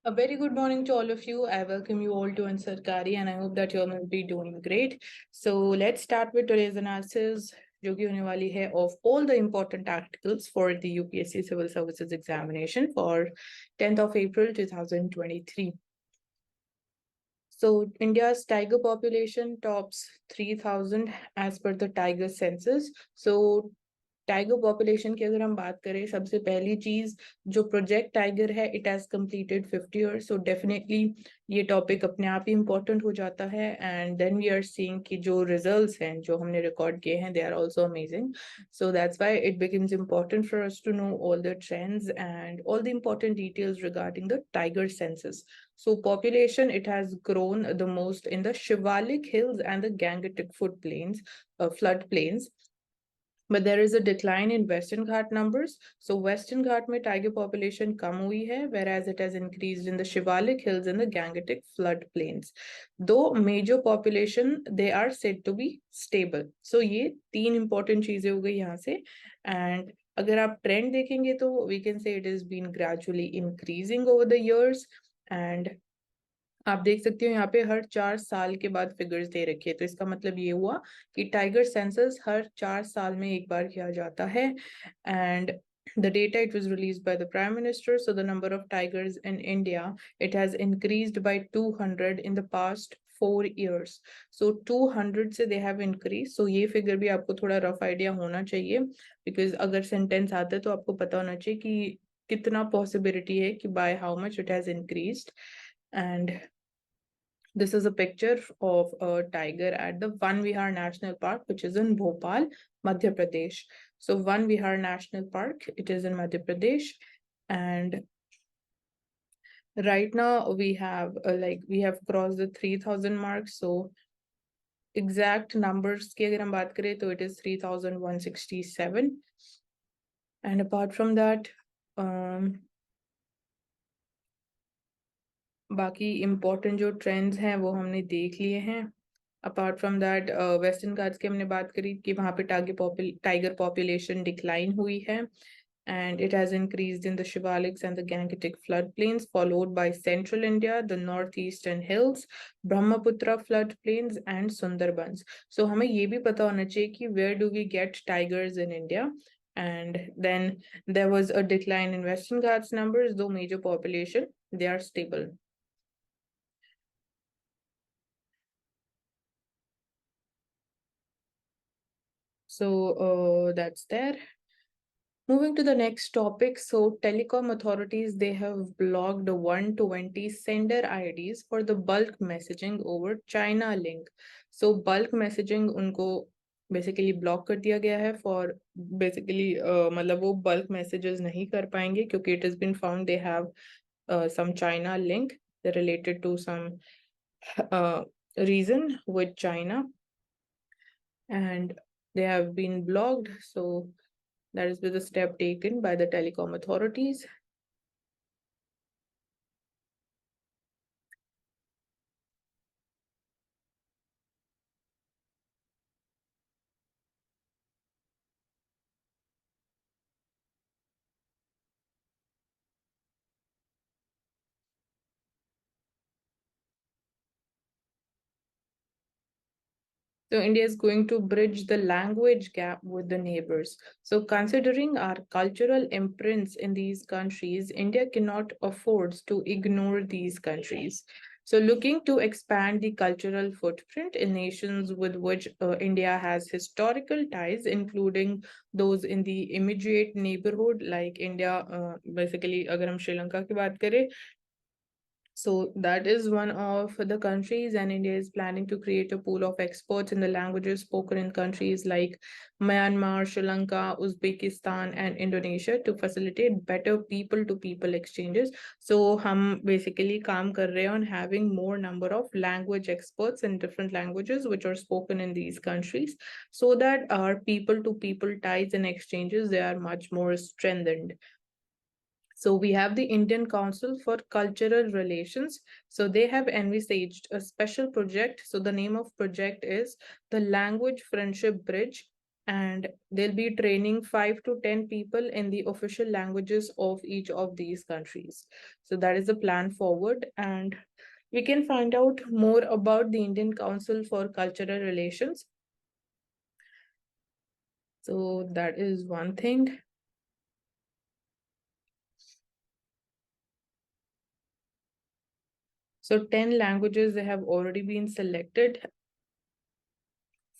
A very good morning to all of you. I welcome you all to Ansarkari and I hope that you all will be doing great. So let's start with today's analysis जो कि होने वाली है of all the important articles for the UPSC Civil Services examination for 10th of April 2023. So India's tiger population tops 3,000 as per the tiger census. So tiger population की अगर हम बात करें, सबसे पहली चीज जो प्रोजेक्ट टाइगर है, it has completed 50 years, so definitely ये टॉपिक अपने आप ही इम्पोर्टेंट हो जाता है. And then we are seeing कि जो रिजल्ट्स हैं जो हमने रिकॉर्ड किए हैं, they are also amazing. So that's why it becomes important for us to know all the trends and all the important details regarding the tiger census. So population, it has grown the most in the Shivalik Hills and the Gangetic flood plains. But there is a decline in Western Ghat numbers. So Western Ghat में tiger population कम हुई है, whereas it has increased in the Shivalik Hills and the Gangetic flood plains. Though major population, they are said to be stable. So ये तीन important चीजें हो गई यहाँ से. And अगर आप trend देखेंगे तो we can say it has been gradually increasing over the years. And आप देख सकते हो यहाँ पे हर 4 साल के बाद फिगर्स दे रखे हैं, तो इसका मतलब ये हुआ कि टाइगर सेंसस हर 4 साल में एक बार किया जाता है. And the data, it was released by the Prime Minister. So the number of tigers in India, it has increased by 200 in the past 4 years. So 200 से they have increased. So ये figure भी आपको थोड़ा rough idea होना चाहिए, because अगर sentence आता है तो आपको पता होना चाहिए कि कितना पॉसिबिलिटी है कि by how much it has increased. And this is a picture of a tiger at the Van Vihar National Park, which is in Bhopal, Madhya Pradesh. So Van Vihar National Park, it is in Madhya Pradesh. And right now we have we have crossed the 3,000 mark. So exact numbers की अगर हम बात करें तो it is 3,167. And apart from that, बाकी important जो trends हैं वो हमने देख लिए हैं. Apart from that, western Ghats की हमने बात करी कि वहाँ पे टाइगर पॉपुलेशन डिक्लाइन हुई है, and it has increased in the Shivaliks and the Gangetic floodplains, followed by central India, the northeastern hills, Brahmaputra floodplains, and Sundarbans. So हमें ये भी पता होना चाहिए कि where do we get tigers in India. And then there was a decline in Western Ghats numbers, though major population, they are stable. So that's there. Moving to the next topic. So telecom authorities, they have blocked 120 sender IDs for the bulk messaging over China link. So bulk messaging उनको basically block कर दिया गया है for basically मतलब वो bulk messages नहीं कर पाएंगे क्योंकि it has been found they have some China link related to some reason with China, and they have been blocked. So that is the step taken by the telecom authorities. So India is going to bridge the language gap with the neighbors. So considering our cultural imprints in these countries, India cannot afford to ignore these countries. So looking to expand the cultural footprint in nations with which India has historical ties, including those in the immediate neighborhood, like India, basically, अगर हम श्रीलंका की बात करें, so that is one of the countries, and India is planning to create a pool of experts in the languages spoken in countries like Myanmar, Sri Lanka, Uzbekistan, and Indonesia to facilitate better people-to-people exchanges. So हम basically काम कर रहे हैं on having more number of language experts in different languages which are spoken in these countries, so that our people-to-people ties and exchanges, they are much more strengthened. So we have the Indian Council for Cultural Relations. So they have envisaged a special project. So the name of project is the Language Friendship Bridge. and they'll be training 5 to 10 people in the official languages of each of these countries. So that is the plan forward, and we can find out more about the Indian Council for Cultural Relations. So that is one thing. So 10 languages they have already been selected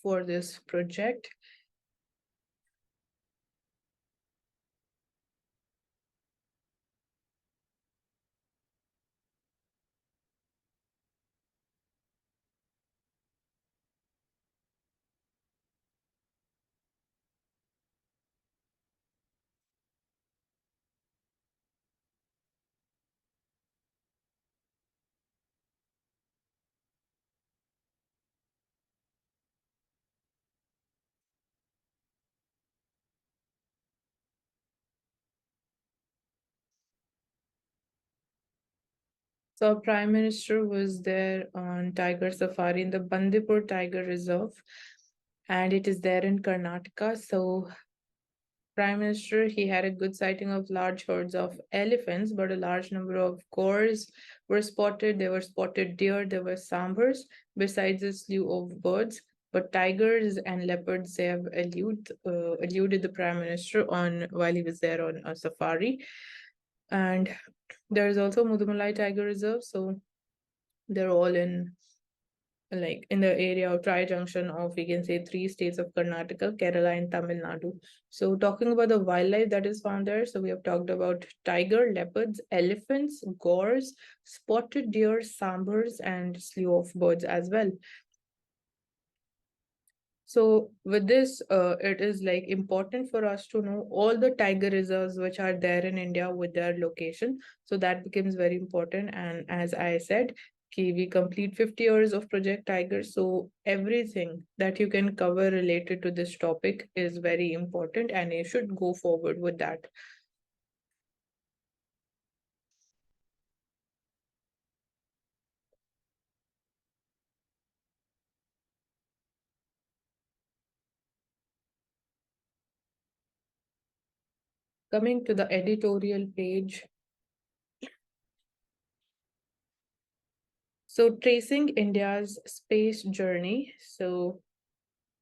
for this project. So Prime Minister was there on Tiger Safari in the Bandipur Tiger Reserve, and it is there in Karnataka. So Prime Minister, he had a good sighting of large herds of elephants, but a large number of gores were spotted. There were spotted deer, there were sambars, besides a slew of birds. But tigers and leopards they have eluded the Prime Minister on while he was there on a safari. And there is also Mudumalai Tiger Reserve, so they're all in like in the area of tri-junction of we can say three states of Karnataka, Kerala, and Tamil Nadu. So talking about the wildlife that is found there, so we have talked about tiger, leopards, elephants, gores, spotted deer, sambars, and slew of birds as well. So with this, it is like important for us to know all the tiger reserves which are there in India with their location. So that becomes very important. And as I said, we complete 50 years of Project Tiger. So everything that you can cover related to this topic is very important, and you should go forward with that. Coming to the editorial page. So tracing India's space journey. So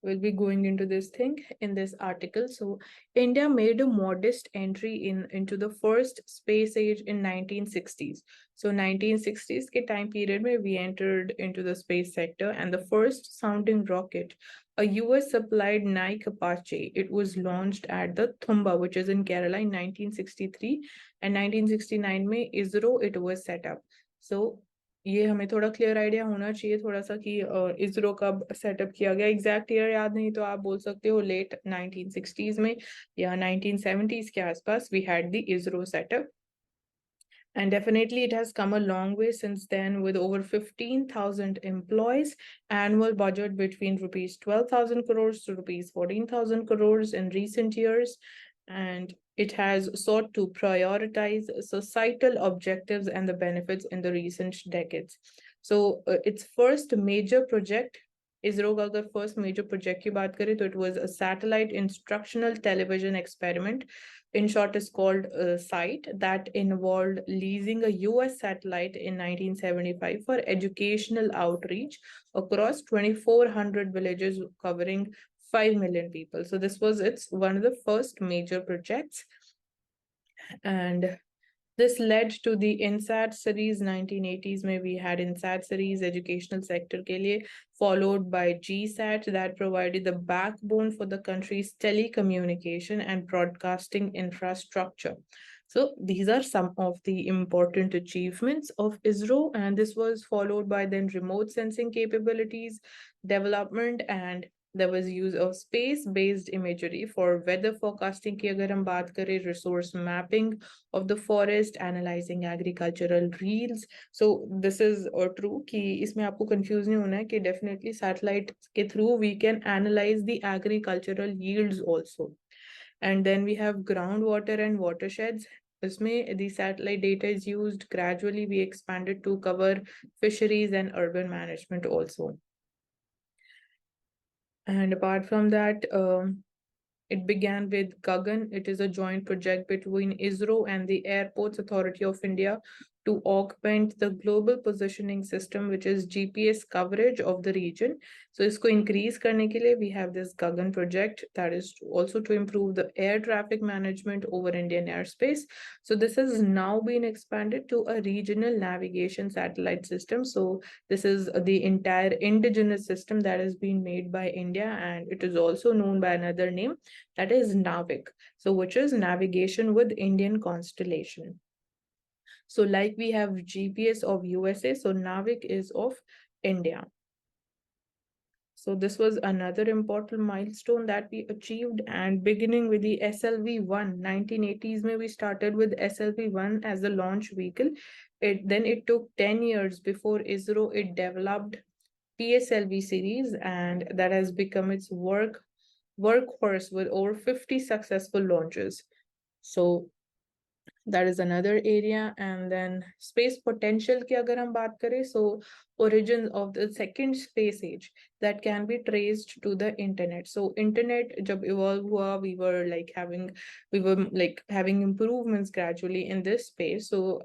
we'll be going into this thing in this article. So India made a modest entry into the first space age in 1960s. So 1960s के time period में we entered into the space sector, and the first sounding rocket, a US supplied Nike Apache, it was launched at the Thumba, which is in Kerala in 1963, and 1969 में ISRO it was set up. So ये हमें थोड़ा clear idea होना चाहिए थोड़ा सा कि इसरो कब सेटअप किया गया एग्जैक्ट ईयर याद नहीं तो आप बोल सकते हो लेट 1960s में या 1970s के आसपास we had the ISRO setup. And definitely it has come a long way since then with over 15,000 employees, annual budget between rupees 12,000 crores to rupees 14,000 crores in recent years. And it has sought to prioritize societal objectives and the benefits in the recent decades. So its first major project, ISRO का अगर first major project की बात करें तो it was a satellite instructional television experiment. In short, is called SITE, that involved leasing a US satellite in 1975 for educational outreach across 2,400 villages covering 5 million people. So this was its one of the first major projects. And this led to the INSAT series 1980s में we had INSAT series educational sector के लिए, followed by GSAT that provided the backbone for the country's telecommunication and broadcasting infrastructure. So these are some of the important achievements of ISRO, and this was followed by then remote sensing capabilities development, and there was use of space-based imagery for weather forecasting की अगर हम बात करें, resource mapping of the forest, analyzing agricultural reels. So this is true कि इसमें आपको confuse नहीं होना है कि definitely satellite के through we can analyze the agricultural yields also. And then we have groundwater and watersheds. इसमें the satellite data is used. Gradually we expanded to cover fisheries and urban management also. And apart from that, It began with Gagan. It is a joint project between ISRO and the Airports Authority of India to augment the global positioning system, which is GPS coverage of the region. So isko increase karne ke liye, we have this Gagan project that is also to improve the air traffic management over Indian airspace. So this has now been expanded to a regional navigation satellite system. So this is the entire indigenous system that has been made by India, and it is also known by another name, that is NAVIC. So which is navigation with Indian constellation. So like we have GPS of USA, so NAVIC is of India. So this was another important milestone that we achieved, and beginning with the SLV-1, 1980s mein we started with SLV-1 as the launch vehicle. Then it took 10 years before ISRO it developed PSLV series, and that has become its workhorse with over 50 successful launches. So that is another area. And then space potential ki agar hum baat kare, so origin of the second space age that can be traced to the internet. So internet jab evolve hua, we were like having improvements gradually in this space. So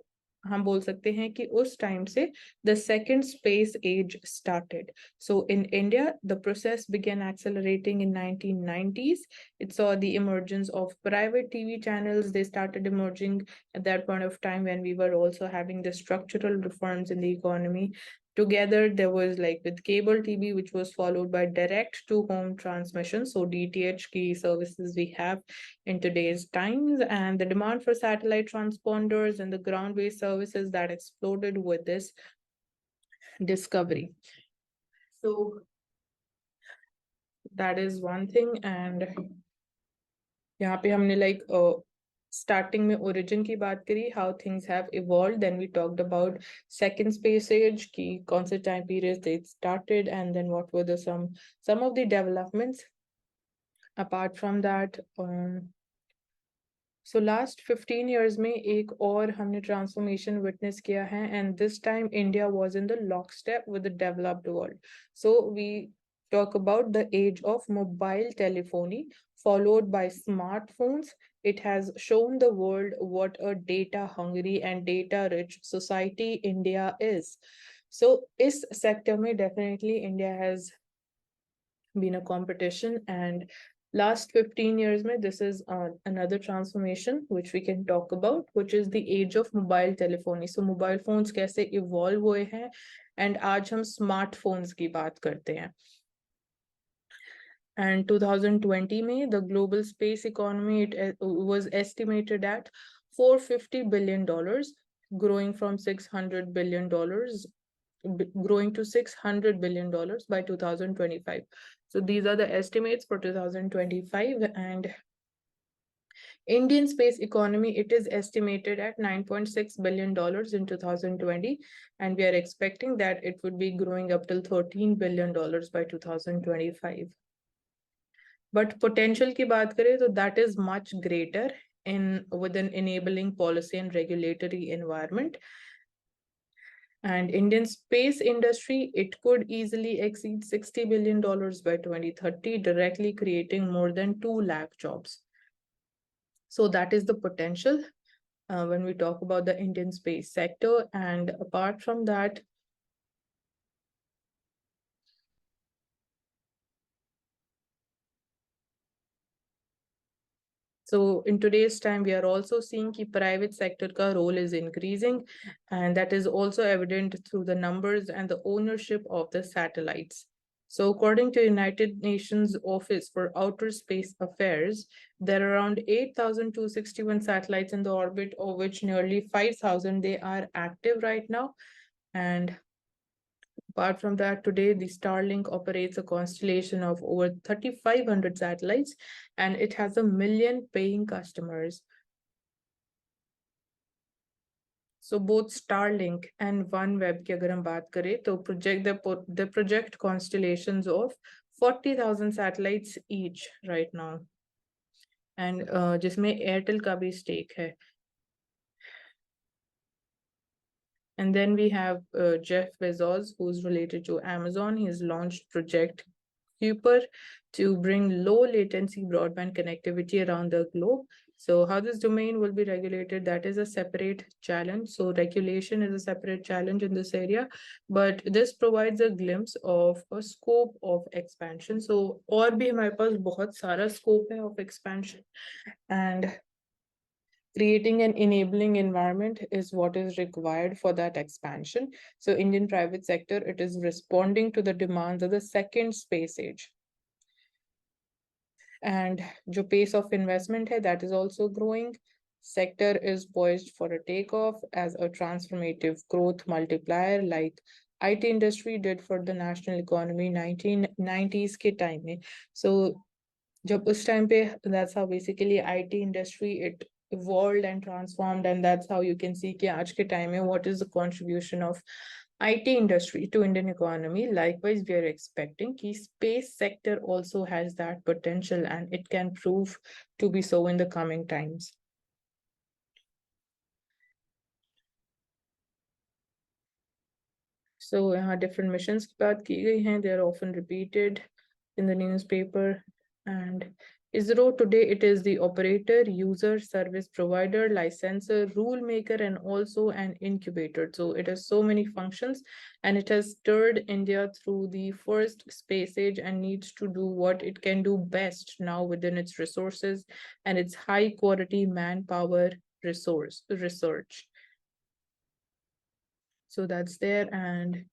हम बोल सकते हैं कि उस time से the second space age started. So in India, the process began accelerating in 1990s. It saw the emergence of private TV channels. They started emerging at that point of time when we were also having the structural reforms in the economy. Together, there was like with cable TV, which was followed by direct to home transmission. So DTH key services we have in today's times, and the demand for satellite transponders and the ground-based services that exploded with this discovery. So that is one thing. And यहाँ पे हमने like starting में origin की बात करी, how things have evolved. Then we talked about second space age की कौन से time periods they started, and then what were the some of the developments. Apart from that, so last 15 years में एक और हमने transformation witness किया है, and this time India was in the lockstep with the developed world. So we talk about the age of mobile telephony followed by smartphones. It has shown the world what a data hungry and data rich society India is. So इस sector में definitely India has been a competition, and last 15 years mein, this is another transformation which we can talk about, which is the age of mobile telephony. So mobile phones kaise evolve hue hain, and aaj hum smartphones ki baat karte hain. And 2020 mein, the global space economy it was estimated at $450 billion, growing from $600 billion, growing to $600 billion by 2025. So these are the estimates for 2025, and Indian space economy, it is estimated at $9.6 billion in 2020, and we are expecting that it would be growing up till $13 billion by 2025. But potential की बात करें तो that is much greater with an enabling policy and regulatory environment. And Indian space industry, it could easily exceed $60 billion by 2030, directly creating more than 2 lakh jobs. So that is the potential when we talk about the Indian space sector. And apart from that, so in today's time, we are also seeing that private sector ka role is increasing, and that is also evident through the numbers and the ownership of the satellites. So according to United Nations Office for Outer Space Affairs, there are around 8,261 satellites in the orbit, of which nearly 5,000 they are active right now. And apart from that, today the Starlink operates a constellation of over 3,500 satellites, and it has 1 million paying customers. So both Starlink and OneWeb की अगर हम बात करें तो they project constellations of 40,000 satellites each right now, and जिसमें Airtel का भी stake है. And then we have Jeff Bezos, who's related to Amazon. He's launched Project Cooper to bring low latency broadband connectivity around the globe. So how this domain will be regulated, that is a separate challenge. So regulation is a separate challenge in this area, but this provides a glimpse of a scope of expansion. So और भी हमारे पास बहुत सारा scope है of expansion, and creating an enabling environment is what is required for that expansion. So Indian private sector, it is responding to the demands of the second space age. And the pace of investment hai, that is also growing. Sector is poised for a takeoff as a transformative growth multiplier like IT industry did for the national economy 1990s के time में. So जब उस time पे, that's how basically IT industry it evolved and transformed, and that's how you can see कि आज के time में what is the contribution of IT industry to Indian economy. Likewise, we are expecting कि space sector also has that potential, and it can prove to be so in the coming times. So यहाँ different missions की बात की गई हैं. They are often repeated in the newspaper. And ISRO today, it is the operator, user, service provider, licensor, rule maker, and also an incubator. So it has so many functions, and it has steered India through the first space age and needs to do what it can do best now within its resources and its high quality manpower research. So that's there. And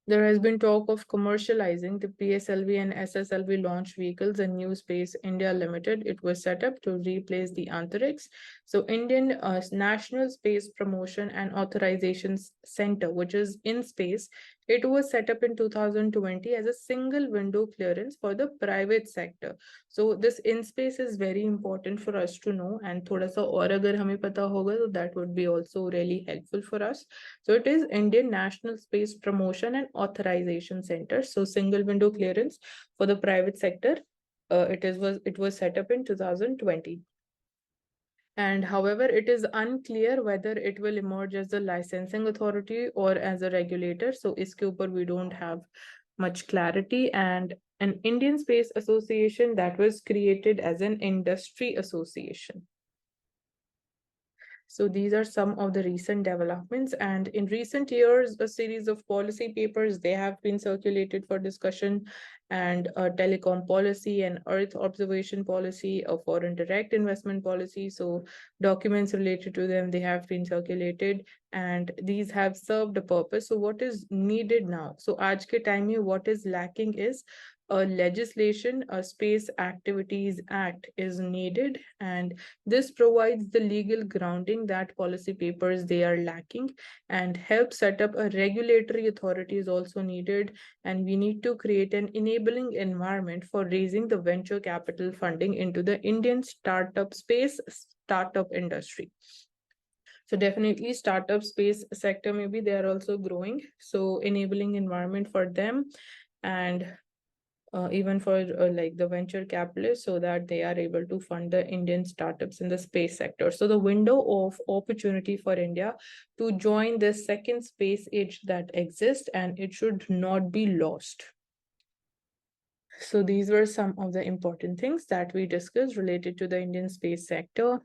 there has been talk of commercializing the PSLV and SSLV launch vehicles and New Space India Limited. It was set up to replace the Antarix. So Indian National Space Promotion and Authorization Center, which is in space, it was set up in 2020 as a single window clearance for the private sector. So this in space is very important for us to know, and thoda sa aur agar hame pata hoga, so that would be also really helpful for us. So it is Indian National Space Promotion and Authorization Center. So single window clearance for the private sector. It was set up in 2020. And however, it is unclear whether it will emerge as a licensing authority or as a regulator. So iske upar we don't have much clarity. And an Indian Space Association that was created as an industry association. So these are some of the recent developments, and in recent years, a series of policy papers, they have been circulated for discussion, and a telecom policy and earth observation policy, a foreign direct investment policy. So documents related to them, they have been circulated, and these have served a purpose. So what is needed now? So aaj ke time mein what is lacking is a legislation, a Space Activities Act is needed, and this provides the legal grounding that policy papers they are lacking, and help set up a regulatory authority is also needed, and we need to create an enabling environment for raising the venture capital funding into the Indian startup industry. So definitely startup space sector, maybe they are also growing. So enabling environment for them, and even for like the venture capitalists, so that they are able to fund the Indian startups in the space sector. So the window of opportunity for India to join the second space age that exists, and it should not be lost. So these were some of the important things that we discussed related to the Indian space sector.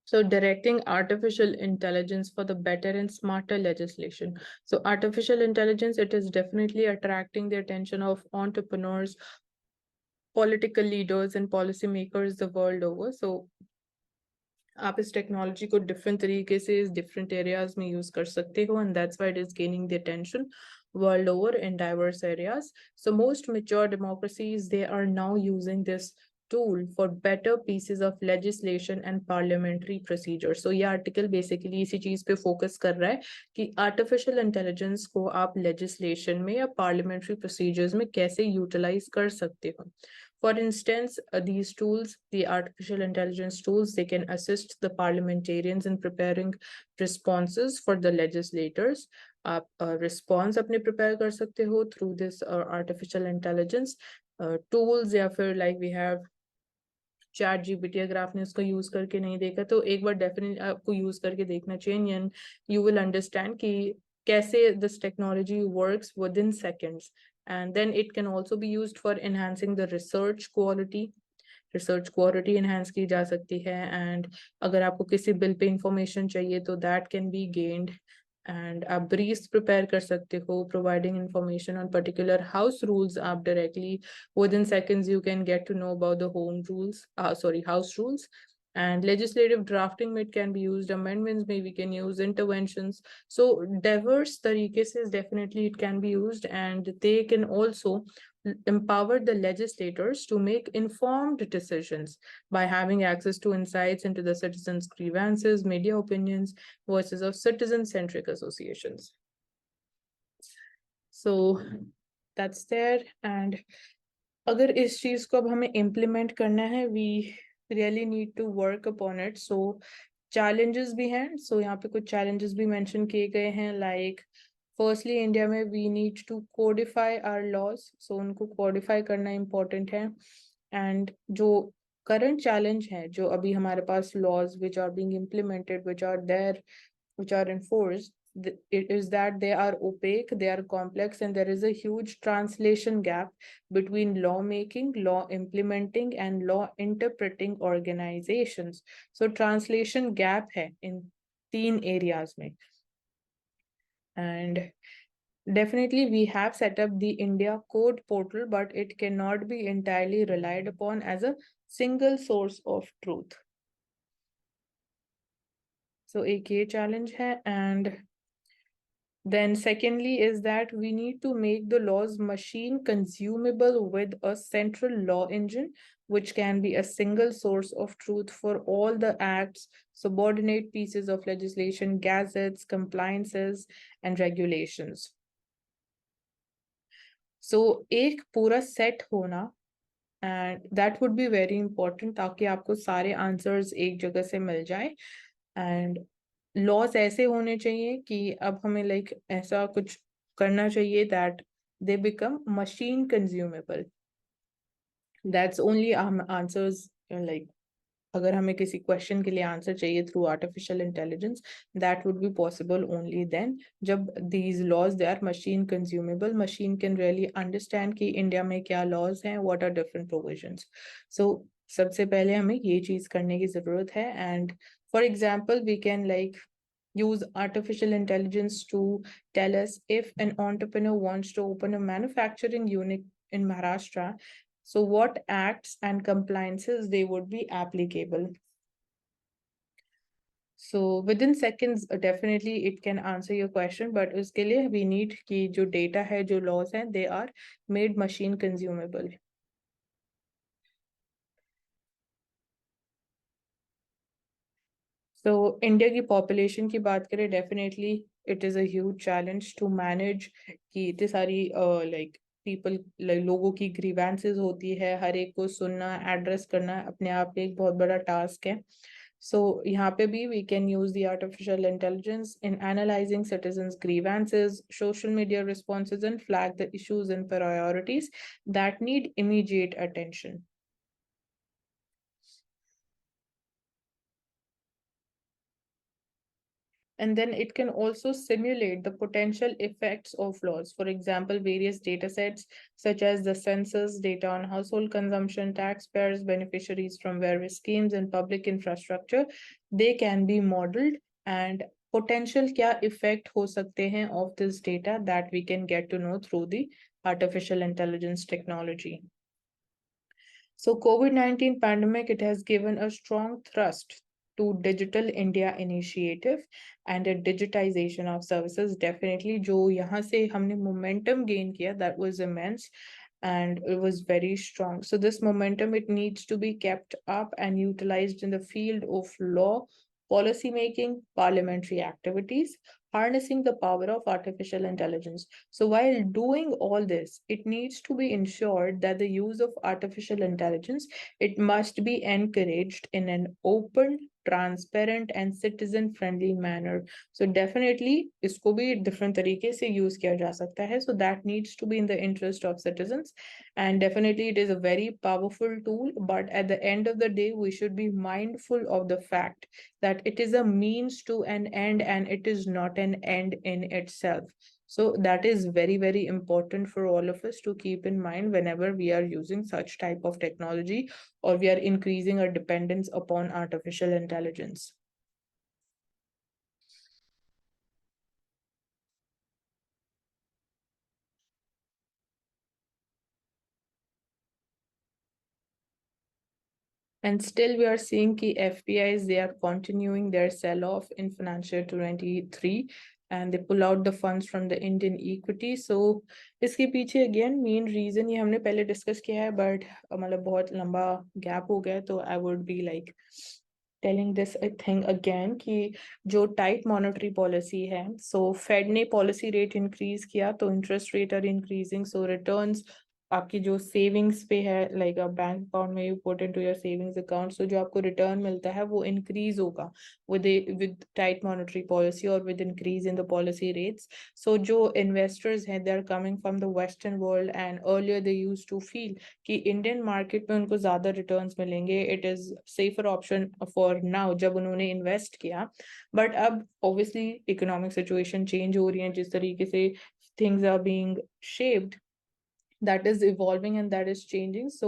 So directing artificial intelligence for the better and smarter legislation. So artificial intelligence, it is definitely attracting the attention of entrepreneurs, political leaders, and policymakers the world over. So आप इस technology को different तरीके से इस different areas में use कर सकते हो, and that's why it is gaining the attention world over in diverse areas. So most mature democracies, they are now using this tool for better pieces of legislation and parliamentary procedure. So ये article basically इसी चीज पे focus कर रहा है कि artificial intelligence को आप legislation में या parliamentary procedures में कैसे utilize कर सकते हो. For instance, these tools, the artificial intelligence tools, they can assist the parliamentarians in preparing responses for the legislators. आप response अपने prepare कर सकते हो through this artificial intelligence tools, या फिर like we have chat GPT अगर आपने उसको यूज करके नहीं देखा तो एक बार डेफिनेटली आपको यूज करके देखना चाहिए, एंड यू विल अंडरस्टैंड कि कैसे this technology works with in seconds. And then it can also be used for enhancing the research quality enhance की जा सकती है. एंड अगर आपको किसी बिल पे इंफॉर्मेशन चाहिए तो that can be gained. And आप ब्रीफ्स प्रिपेयर कर सकते हो, providing information on particular house rules. आप directly within seconds you can get to know about the home rules, house rules. And legislative drafting में it can be used, amendments में we can use, interventions. So diverse तरीके से definitely it can be used, and they can also empower the legislators to make informed decisions by having access to insights into the citizens' grievances, media opinions, voices of citizen-centric associations. So that's there. And अगर इस चीज को अब हमें implement करना है, we really need to work upon it. So challenges भी हैं. सो यहाँ पे कुछ चैलेंजेस भी मेंशन किए गए हैं, लाइक फर्स्टली इंडिया में we need to codify our laws. So उनको कोडिफाई करना इम्पोर्टेंट है. एंड जो करंट चैलेंज है, जो अभी हमारे पास laws which are being implemented, which are there, which are enforced, it is that they are opaque, they are complex, and there is a huge translation gap between lawmaking, law implementing, and law interpreting organizations. So translation gap hai in 3 areas mein. And definitely we have set up the India Code portal, but it cannot be entirely relied upon as a single source of truth. So एक ये challenge है. And then secondly is that we need to make the laws machine consumable with a central law engine, which can be a single source of truth for all the acts, subordinate pieces of legislation, gazettes, compliances, and regulations. So एक पूरा set होना, and that would be very important ताकि आपको सारे answers एक जगह से मिल जाए. And लॉस ऐसे होने चाहिए कि अब हमें लाइक ऐसा कुछ करना चाहिए that they become machine consumable. That's only answers. Like अगर हमें किसी क्वेश्चन के लिए आंसर चाहिए through artificial intelligence, that would be possible only then जब these laws they are machine consumable. Machine can really understand कि इंडिया में क्या लॉज हैं, what are different provisions. So सबसे पहले हमें ये चीज करने की जरूरत है. And for example we can like use artificial intelligence to tell us if an entrepreneur wants to open a manufacturing unit in Maharashtra, so what acts and compliances they would be applicable. So within seconds definitely it can answer your question, but uske liye we need ki jo data hai, jo laws hain, they are made machine consumable. तो India की population की बात करें, definitely it is a huge challenge to manage कि इतनी सारी like people, लोगों की ग्रीवेंसेस होती है, हर एक को सुनना, एड्रेस करना अपने आप में एक बहुत बड़ा टास्क है. सो यहाँ पे भी we can use the artificial intelligence in analysing citizens grievances, social media responses, and flag the issues and priorities that need immediate attention. And then it can also simulate the potential effects of laws. For example, various data sets such as the census, data on household consumption, taxpayers, beneficiaries from various schemes and public infrastructure, they can be modeled, and potential kya effect ho sakte hain of this data that we can get to know through the artificial intelligence technology. So COVID-19 pandemic, it has given a strong thrust to Digital India initiative and a digitization of services. Definitely जो यहाँ से हमने momentum gain किया, that was immense and it was very strong. So this momentum, it needs to be kept up and utilized in the field of law, policy making, parliamentary activities, harnessing the power of artificial intelligence. So while doing all this, it needs to be ensured that the use of artificial intelligence, it must be encouraged in an open, transparent and citizen friendly manner. So definitely इसको भी different तरीके से use किया जा सकता है. So that needs to be in the interest of citizens, and definitely it is a very powerful tool. But at the end of the day, we should be mindful of the fact that it is a means to an end and it is not an end in itself. So that is very, very important for all of us to keep in mind whenever we are using such type of technology or we are increasing our dependence upon artificial intelligence. And still we are seeing ki FPIs, they are continuing their sell-off in financial 23 and they pull out the funds from the Indian equity. So इसके पीछे again main reason ये हमने पहले discuss किया है, but मतलब बहुत लंबा gap हो गया, तो I would be like telling this I think again कि जो tight monetary policy है, so Fed ने policy rate increase किया, तो interest rate are increasing, so returns आपकी जो सेविंग्स पे है, लाइक बैंक अकाउंट में you put into your savings account, so जो आपको रिटर्न मिलता है वो इंक्रीज होगा विद टाइट मॉनेटरी पॉलिसी और with increase in the policy rates. So जो इन्वेस्टर्स हैं, they are coming from the western world and earlier they use to feel कि इंडियन मार्केट में उनको ज्यादा रिटर्न्स मिलेंगे, it is safer option for now, जब उन्होंने इन्वेस्ट किया. बट अब ऑब्वियसली इकोनॉमिक सिचुएशन चेंज हो रही है, जिस तरीके से things are being shaped, that is evolving and that is changing. So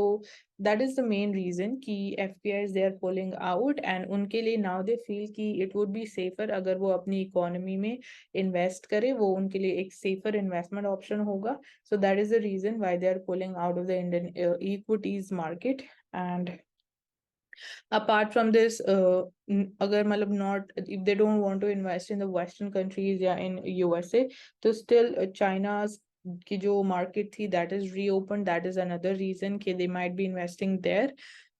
that is the main reason कि FPIs they are pulling out and उनके लिए now they feel कि it would be safer अगर वो अपनी economy में invest करे, वो उनके लिए एक safer investment option होगा. So that is the reason why they are pulling out of the Indian equities market. And apart from this, अगर मतलब not, if they don't want to invest in the Western countries या in USA, तो still China's की जो market थी that is reopened, that is another reason कि they might be investing there.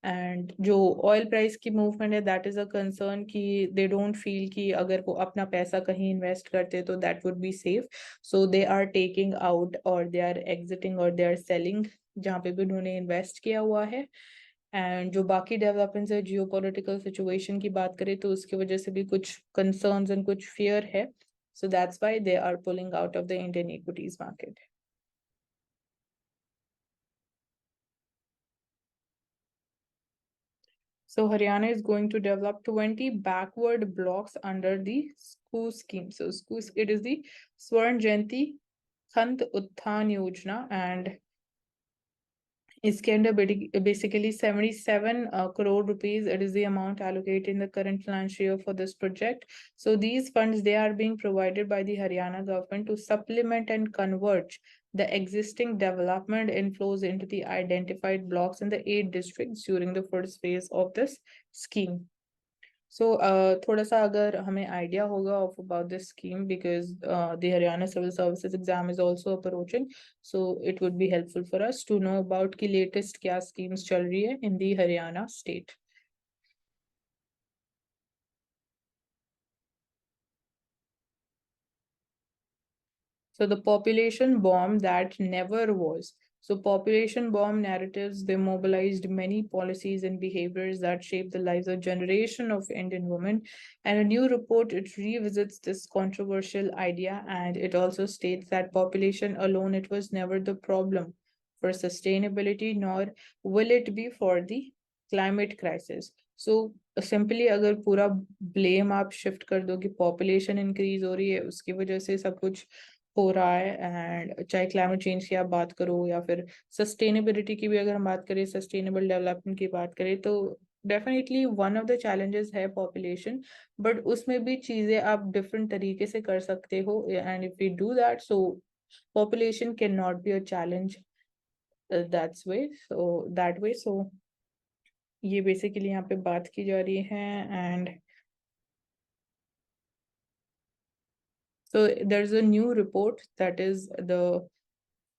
And जो oil price की movement है, that is a concern कि they don't feel कि अगर वो अपना पैसा कहीं invest करते तो that would be safe, so they are taking out or they are exiting or they are selling जहाँ पे भी उन्होंने invest किया हुआ है. एंड जो बाकी डेवलपमेंट्स है, जियो पोलिटिकल सिचुएशन की बात करें तो उसकी वजह से भी कुछ कंसर्न्स एंड कुछ फियर है. So that's why they are pulling out of the Indian equities market. So Haryana is going to develop 20 backward blocks under the SKU scheme. So SKU, it is the Swarn Jayanti Khant Utthan Yojana, and इसके अंदर basically 77 crore rupees, it is the amount allocated in the current financial year for this project. So these funds, they are being provided by the Haryana government to supplement and converge the existing development inflows into the identified blocks in the 8 districts during the first phase of this scheme. So थोड़ा सा अगर हमें idea होगा of about this scheme, because the Haryana Civil Services exam is also approaching, so it would be helpful for us to know about की latest क्या schemes चल रही है in the Haryana state. So the population bomb that never was. So population bomb narratives, they mobilized many policies and behaviors that shaped the lives of generation of Indian women. And a new report, it revisits this controversial idea, and it also states that population alone, it was never the problem for sustainability, nor will it be for the climate crisis. So simply अगर पूरा blame आप shift कर दो कि population increase हो रही है, उसकी वजह से सब कुछ हो रहा है, एंड चाहे क्लाइमेट चेंज की आप बात करो या फिर सस्टेनेबिलिटी की भी अगर हम बात करें, सस्टेनेबल डेवलपमेंट की बात करें, तो definitely one of the challenges है पॉपुलेशन. बट उसमें भी चीजें आप डिफरेंट तरीके से कर सकते हो, and if you do that, so population can not be a challenge that's way, so that way. So ये बेसिकली यहाँ पे बात की जा रही है. And so there's a new report, that is the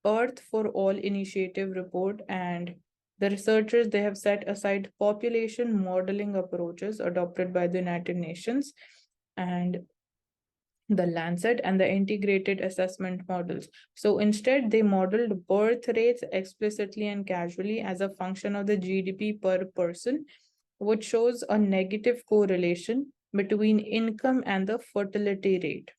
Earth for All Initiative report, and the researchers, they have set aside population modeling approaches adopted by the United Nations and the Lancet and the integrated assessment models. So instead, they modeled birth rates explicitly and casually as a function of the GDP per person, which shows a negative correlation between income and the fertility rate.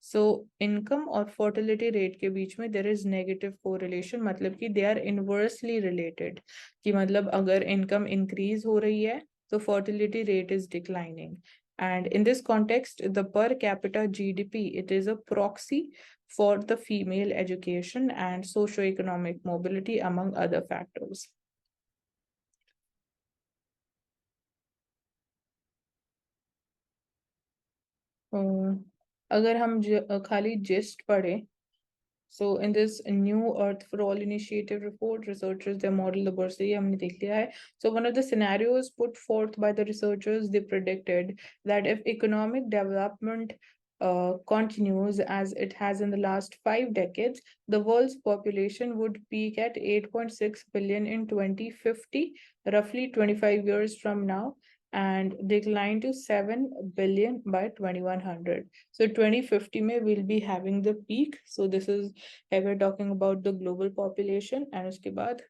So income और fertility rate के बीच में there is negative correlation, मतलब कि they are inversely related, कि मतलब अगर income increase हो रही है तो fertility rate is declining. And in this context, the per capita GDP, it is a proxy for the female education and socio-economic mobility among other factors. अगर हम खाली gist पढ़े, so in this new Earth for All initiative report, researchers they model the birth rate हमने देख लिया है. So one of the scenarios put forth by the researchers, they predicted that if economic development continues as it has in the last 5 decades, the world's population would peak at 8.6 billion in 2050, roughly 25 years from now, and decline to 7 billion by 2100. So 2050 may we'll be having the peak. So this is we're talking about the global population, and uske baad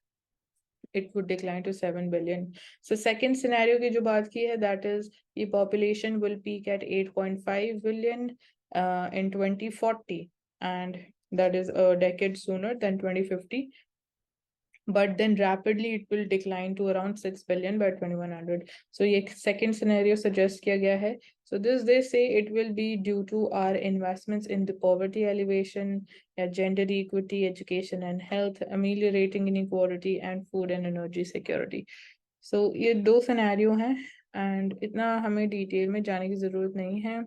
it would decline to 7 billion. So second scenario की जो बात की है, that is the population will peak at 8.5 billion in 2040, and that is a decade sooner than 2050, but then rapidly it will decline to around 6 billion by 2100. So ये second scenario suggest किया गया है. So this they say it will be due to our investments in the poverty elevation, gender equity, education and health, ameliorating inequality and food and energy security. So ये दो scenario हैं, and इतना हमें detail में जाने की जरूरत नहीं है.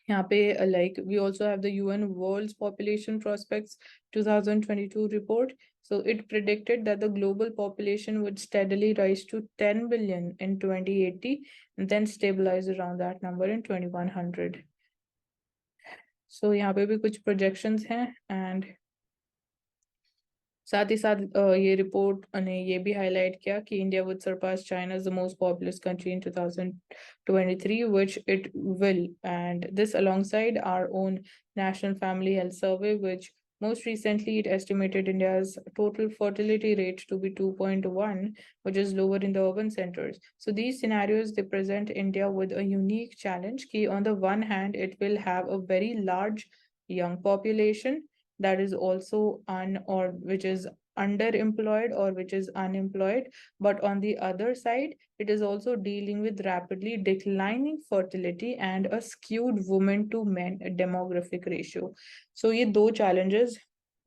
यहाँ पे like we also have the UN World's Population Prospects 2022 report. So it predicted that the global population would steadily rise to 10 billion in 2080 and then stabilize around that number in 2100. So यहाँ पे भी कुछ projections हैं, and साथ ही साथ ये report ने ये भी हाईलाइट किया कि India would surpass China as the most populous country in 2023, which it will, and this alongside our own National Family Health Survey, which most recently it estimated India's total fertility rate to be 2.1, which is lower in the urban centers. So these scenarios they present India with a unique challenge कि on the one hand it will have a very large young population that is also or which is underemployed or which is unemployed, but on the other side it is also dealing with rapidly declining fertility and a skewed woman to men demographic ratio. So ये दो challenges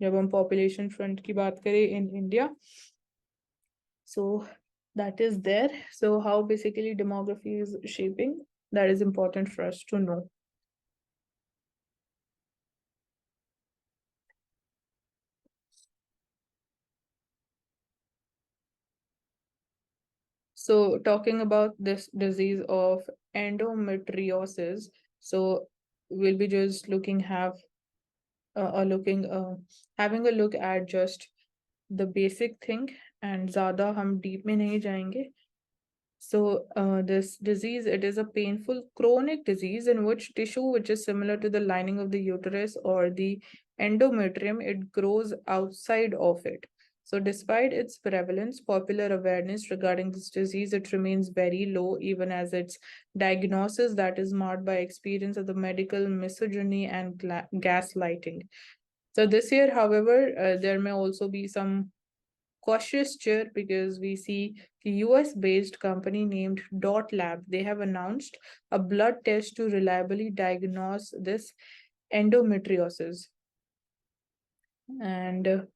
जब हम population front की बात करें in India, so that is there. So how basically demography is shaping, that is important for us to know. So talking about this disease of endometriosis, so we'll be just having a look at just the basic thing, and ज़्यादा हम deep में नहीं जाएंगे. So this disease, it is a painful chronic disease in which tissue which is similar to the lining of the uterus or the endometrium, it grows outside of it. So despite its prevalence, popular awareness regarding this disease, it remains very low, even as its diagnosis that is marred by experience of the medical misogyny and gaslighting. So this year, however, there may also be some cautious cheer because we see the US-based company named Dot Lab. They have announced a blood test to reliably diagnose this endometriosis. And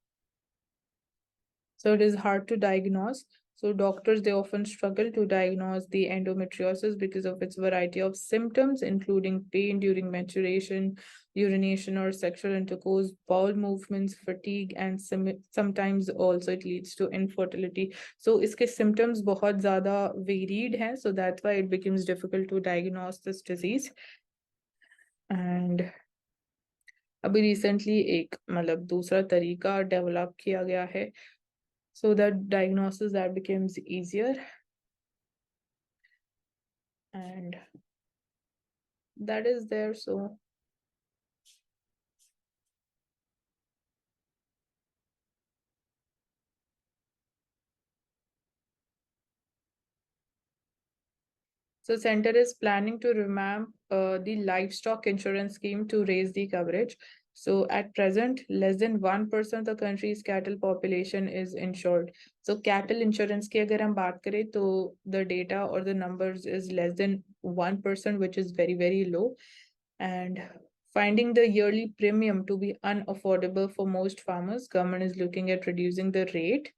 so it is hard to diagnose. So doctors, they often struggle to diagnose the endometriosis because of its variety of symptoms, including pain during menstruation, urination or sexual intercourse, bowel movements, fatigue, and sometimes also it leads to infertility. So iske symptoms बहुत ज़्यादा varied हैं, so that's why it becomes difficult to diagnose this disease. And अभी recently एक मतलब दूसरा तरीका develop किया गया है, so that diagnosis that becomes easier, and that is there. So So center is planning to revamp the livestock insurance scheme to raise the coverage. So at present, less than 1% of the country's cattle population is insured. So cattle insurance की अगर हम बात करें तो the data or the numbers is less than 1%, which is very, very low. And finding the yearly premium to be unaffordable for most farmers, government is looking at reducing the rate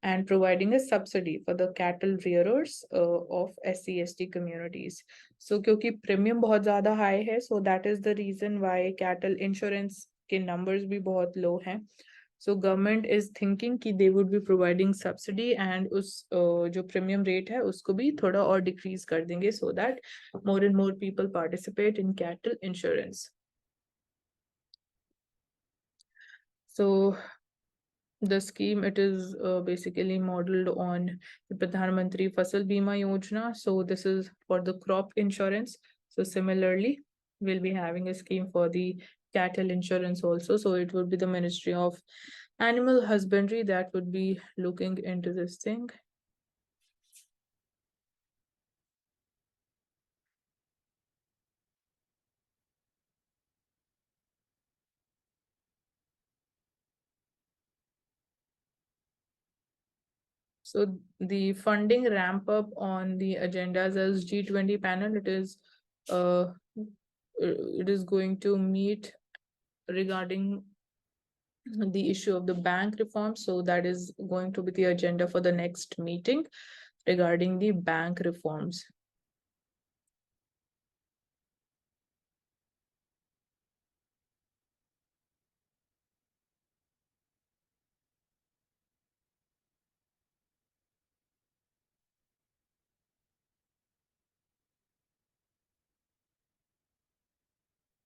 and providing a subsidy for the cattle rearers of SC/ST communities. So क्योंकि premium बहुत ज़्यादा high है, so that is the reason why cattle insurance के numbers भी बहुत low हैं. So government is thinking कि they would be providing subsidy and उस जो premium rate है उसको भी थोड़ा और decrease कर देंगे so that more and more people participate in cattle insurance. So the scheme, it is basically modeled on the Pradhan Mantri Fasal Bima Yojana. So this is for the crop insurance. So similarly, we'll be having a scheme for the cattle insurance also. So it would be the Ministry of Animal Husbandry that would be looking into this thing. So the funding ramp up on the agendas as G20 panel, it is going to meet regarding the issue of the bank reform. So that is going to be the agenda for the next meeting regarding the bank reforms.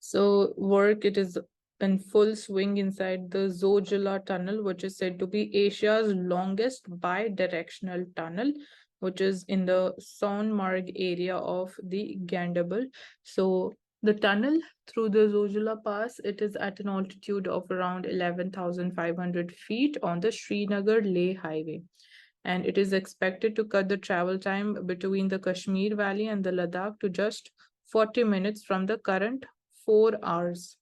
So work, it is in full swing inside the Zojila tunnel, which is said to be Asia's longest bi-directional tunnel, which is in the Sonmarg area of the Gandabal. So the tunnel through the Zojila Pass, it is at an altitude of around 11,500 feet on the Srinagar-Leh highway. And it is expected to cut the travel time between the Kashmir Valley and the Ladakh to just 40 minutes from the current 4 hours.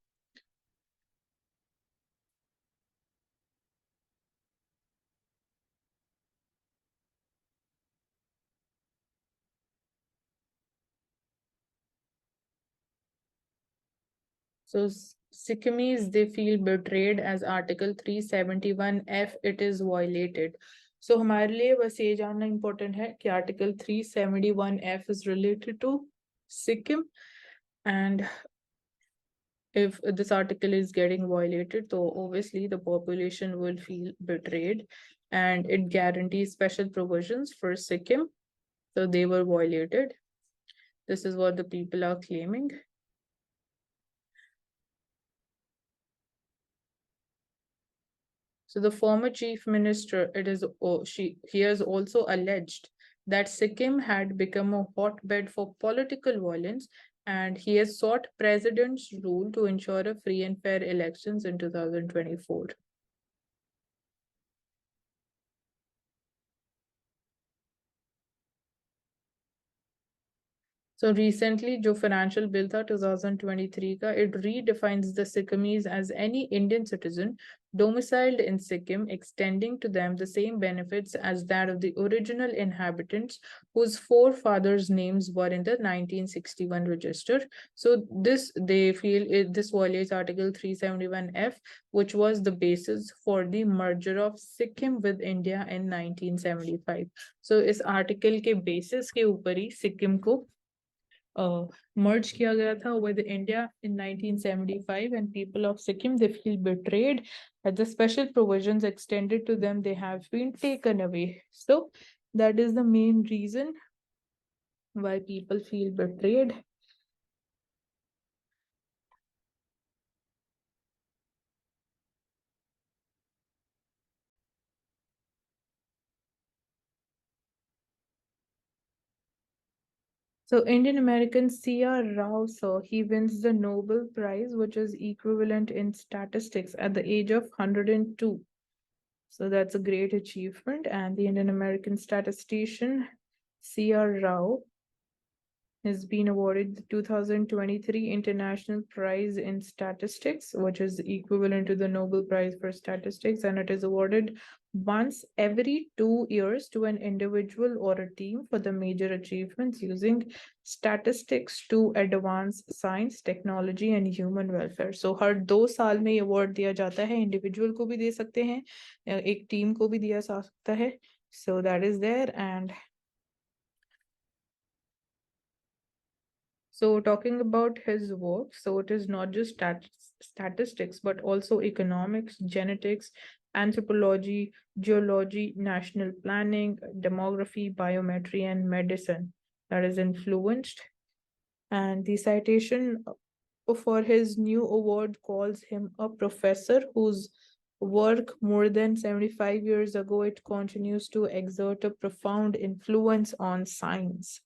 So Sikkimis, they feel betrayed as Article 371F, it is violated. So हमारे लिए बस ये जानना important है कि Article 371F is related to Sikkim, and if this article is getting violated, so obviously the population will feel betrayed, and it guarantees special provisions for Sikkim. So they were violated. This is what the people are claiming. So the former chief minister, he has also alleged that Sikkim had become a hotbed for political violence, and he has sought president's rule to ensure a free and fair elections in 2024. So recently, जो financial bill था 2023 का, it redefines the Sikkimis as any Indian citizen domiciled in Sikkim, extending to them the same benefits as that of the original inhabitants whose forefathers' names were in the 1961 register. So this, they feel this violates Article 371F, which was the basis for the merger of Sikkim with India in 1975. So इस article के basis के ऊपर ही सिक्किम को merged किया गया था with India in 1975, and people of Sikkim, they feel betrayed as the special provisions extended to them, they have been taken away. So that is the main reason why people feel betrayed. So Indian American C.R. Rao, sir, he wins the Nobel Prize, which is equivalent in statistics at the age of 102. So that's a great achievement. And the Indian American statistician C.R. Rao, has been awarded the 2023 International Prize in Statistics, which is equivalent to the Nobel Prize for Statistics, and it is awarded once every 2 years to an individual or a team for the major achievements using statistics to advance science, technology and human welfare. So हर 2 साल में award दिया जाता है, individual को भी दे सकते हैं, एक team को भी दिया जा सकता है. So that is there. And so talking about his work, so it is not just statistics, but also economics, genetics, anthropology, geology, national planning, demography, biometry, and medicine that is influenced. And the citation for his new award calls him a professor whose work more than 75 years ago, it continues to exert a profound influence on science.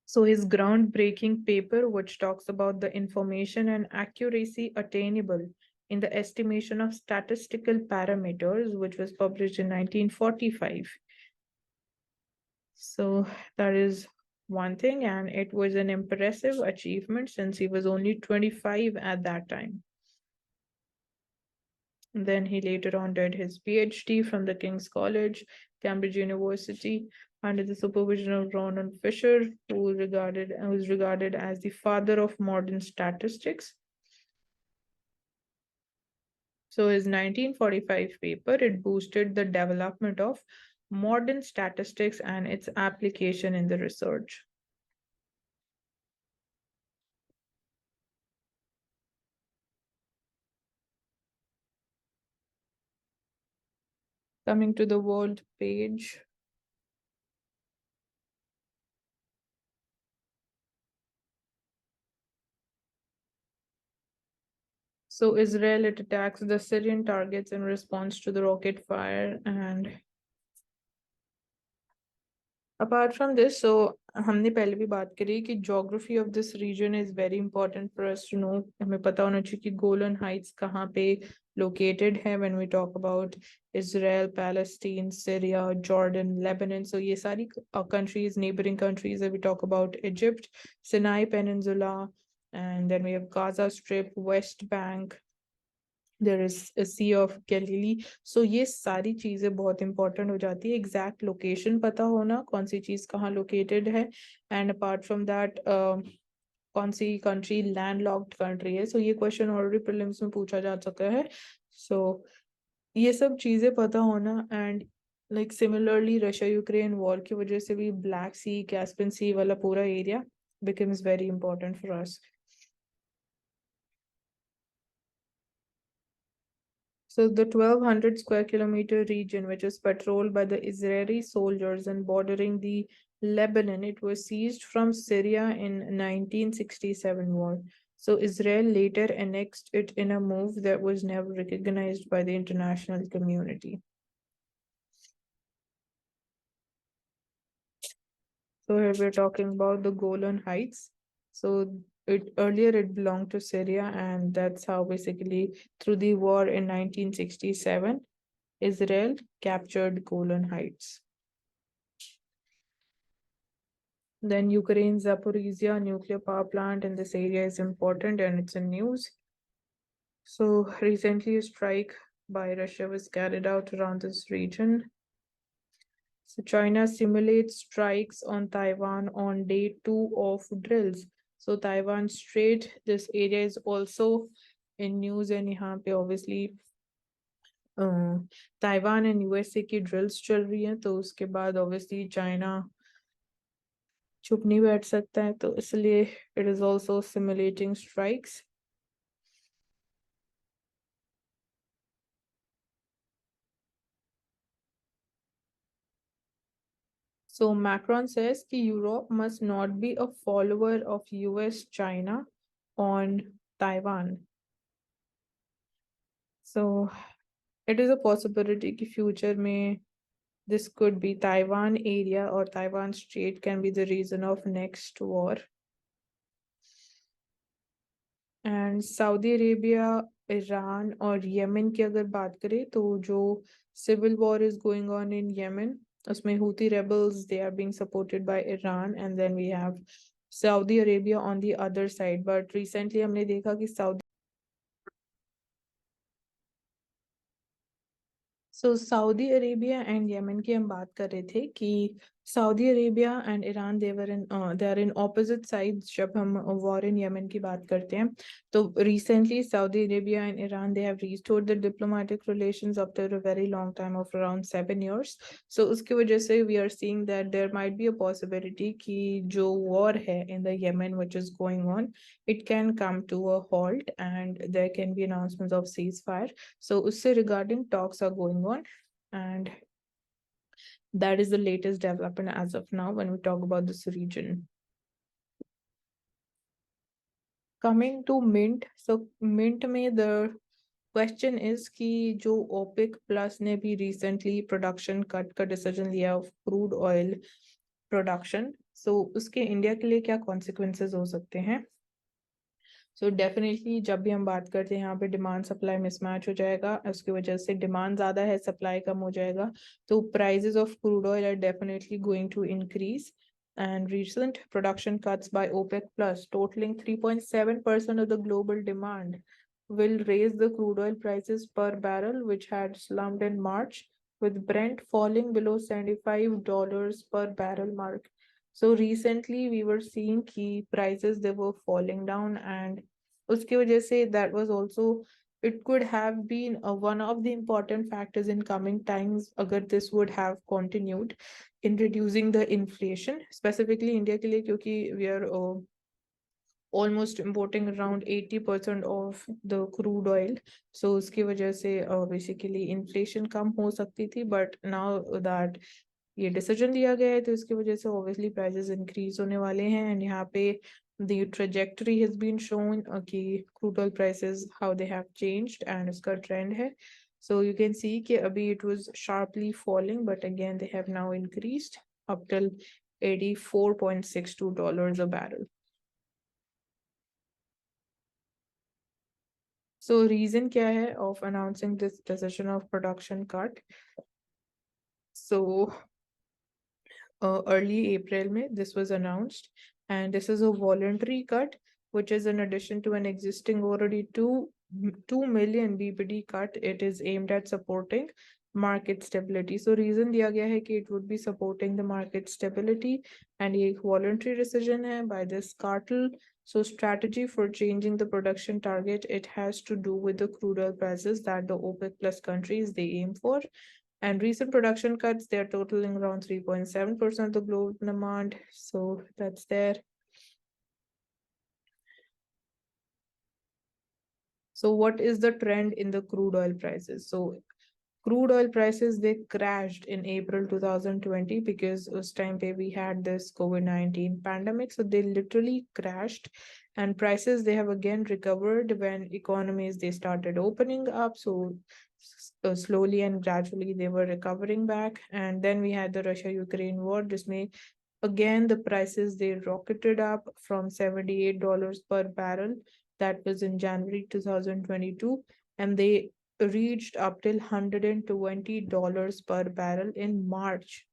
So his groundbreaking paper, which talks about the information and accuracy attainable in the estimation of statistical parameters, which was published in 1945. So that is one thing, and it was an impressive achievement since he was only 25 at that time. Then he later on did his PhD from the King's College, Cambridge University, under the supervision of Ronald Fisher, who was regarded as the father of modern statistics. So his 1945 paper, it boosted the development of modern statistics and its application in the research. Coming to the world page. So Israel, it attacks the Syrian targets in response to the rocket fire. And apart from this, so हमने पहले भी बात करी कि geography of this region is very important for us to know. हमें पता होना चाहिए कि Golan Heights कहाँ पे located है when we talk about Israel, Palestine, Syria, Jordan, Lebanon. So ये सारी countries, neighboring countries. We talk about Egypt, Sinai Peninsula, and then we have Gaza Strip, West Bank. There is a Sea of Galilee. So ये सारी चीजें बहुत important हो जाती है. Exact location पता होना, कौन सी चीज कहाँ located है, and apart from that कौन सी country landlocked country है. So ये question already prelims में पूछा जा सकता है. So ये सब चीजें पता होना, and like similarly Russia Ukraine war की वजह से भी Black Sea, Caspian Sea वाला पूरा area becomes very important for us. So the 1,200 square kilometer region, which is patrolled by the Israeli soldiers and bordering the Lebanon, it was seized from Syria in 1967 war. So Israel later annexed it in a move that was never recognized by the international community. So here we're talking about the Golan Heights. So earlier it belonged to Syria, and that's how basically through the war in 1967, Israel captured Golan Heights. Then Ukraine's Zaporizhia nuclear power plant in this area is important, and it's in news. So recently a strike by Russia was carried out around this region. So China simulates strikes on Taiwan on day 2 of drills. So Taiwan Strait, this area is also in news, and यहाँ पे obviously Taiwan and USA की drills चल रही हैं, तो उसके बाद obviously China चुप नहीं बैठ सकता है, तो इसलिए it is also simulating strikes. So Macron says that Europe must not be a follower of US China on Taiwan. So it is a possibility that future में this could be Taiwan area or Taiwan Strait can be the reason of next war. And Saudi Arabia, Iran और Yemen की अगर बात करें, तो जो civil war is going on in Yemen, उसमें Houthi rebels, they are being supported by Iran, and then we have Saudi Arabia on the other side. But recently हमने देखा कि सऊदी अरेबिया एंड यमन की हम बात कर रहे थे कि Saudi Arabia and Iran they are in opposite sides जब हम वॉर इन यमन की बात करते हैं. तो recently Saudi Arabia and Iran they have restored the diplomatic relations after a very long time of around 7 years. So उसकी वजह से we are seeing that there might be a possibility कि जो वॉर है in the Yemen which is going on, it can come to a halt and there can be announcements of ceasefire. So usse regarding talks are going on, and that is the latest development as of now when we talk about this region. Coming to Mint, so Mint में the question is कि जो OPEC plus ने भी recently production cut का decision लिया of crude oil production, so उसके India के लिए क्या consequences हो सकते हैं. सो डेफिनेटली जब भी हम बात करते हैं यहाँ पे डिमांड सप्लाई मिसमैच हो जाएगा, उसकी वजह से डिमांड ज़्यादा है, सप्लाई कम हो जाएगा, तो prices of crude oil are definitely going to increase. And recent production cuts by OPEC Plus, totaling 3.7% of the global demand, will raise the crude oil prices per barrel, which had slumped in March, with Brent falling below $75 per barrel mark. So recently we were seeing key prices, they were falling down, and उसकी वजह से that was also, it could have been one of the important factors in coming times अगर this would have continued in reducing the inflation, specifically India के लिए, क्योंकि we are almost importing around 80% of the crude oil. So उसकी वजह से basically inflation कम हो सकती थी, but now that ये डिसीजन लिया गया है तो इसकी वजह से ऑब्वियसली प्राइसेस इंक्रीज होने वाले हैं. एंड यहाँ पे the trajectory has been shown कि crude oil prices how they have changed and इसका trend है. So you can see कि अभी it was sharply falling, but again they have now increased up till $84.62 a barrel. So reason क्या है of announcing this decision of production cut? So early April May, this was announced, and this is a voluntary cut, which is in addition to an existing already 2 million BPD cut. It is aimed at supporting market stability. So reason दिया गया है कि it would be supporting the market stability, and ये एक voluntary decision है by this cartel. So strategy for changing the production target, it has to do with the crude oil prices that the OPEC plus countries they aim for. And recent production cuts, they're totaling around 3.7% of the global demand. So that's there. So what is the trend in the crude oil prices? So crude oil prices, they crashed in April 2020 because us time we had this COVID-19 pandemic. So they literally crashed, and prices, they have again recovered when economies, they started opening up. So slowly and gradually they were recovering back. And then we had the Russia-Ukraine war. Dismay again, the prices, they rocketed up from $78 per barrel. That was in January 2022, and they reached up till $120 per barrel in March.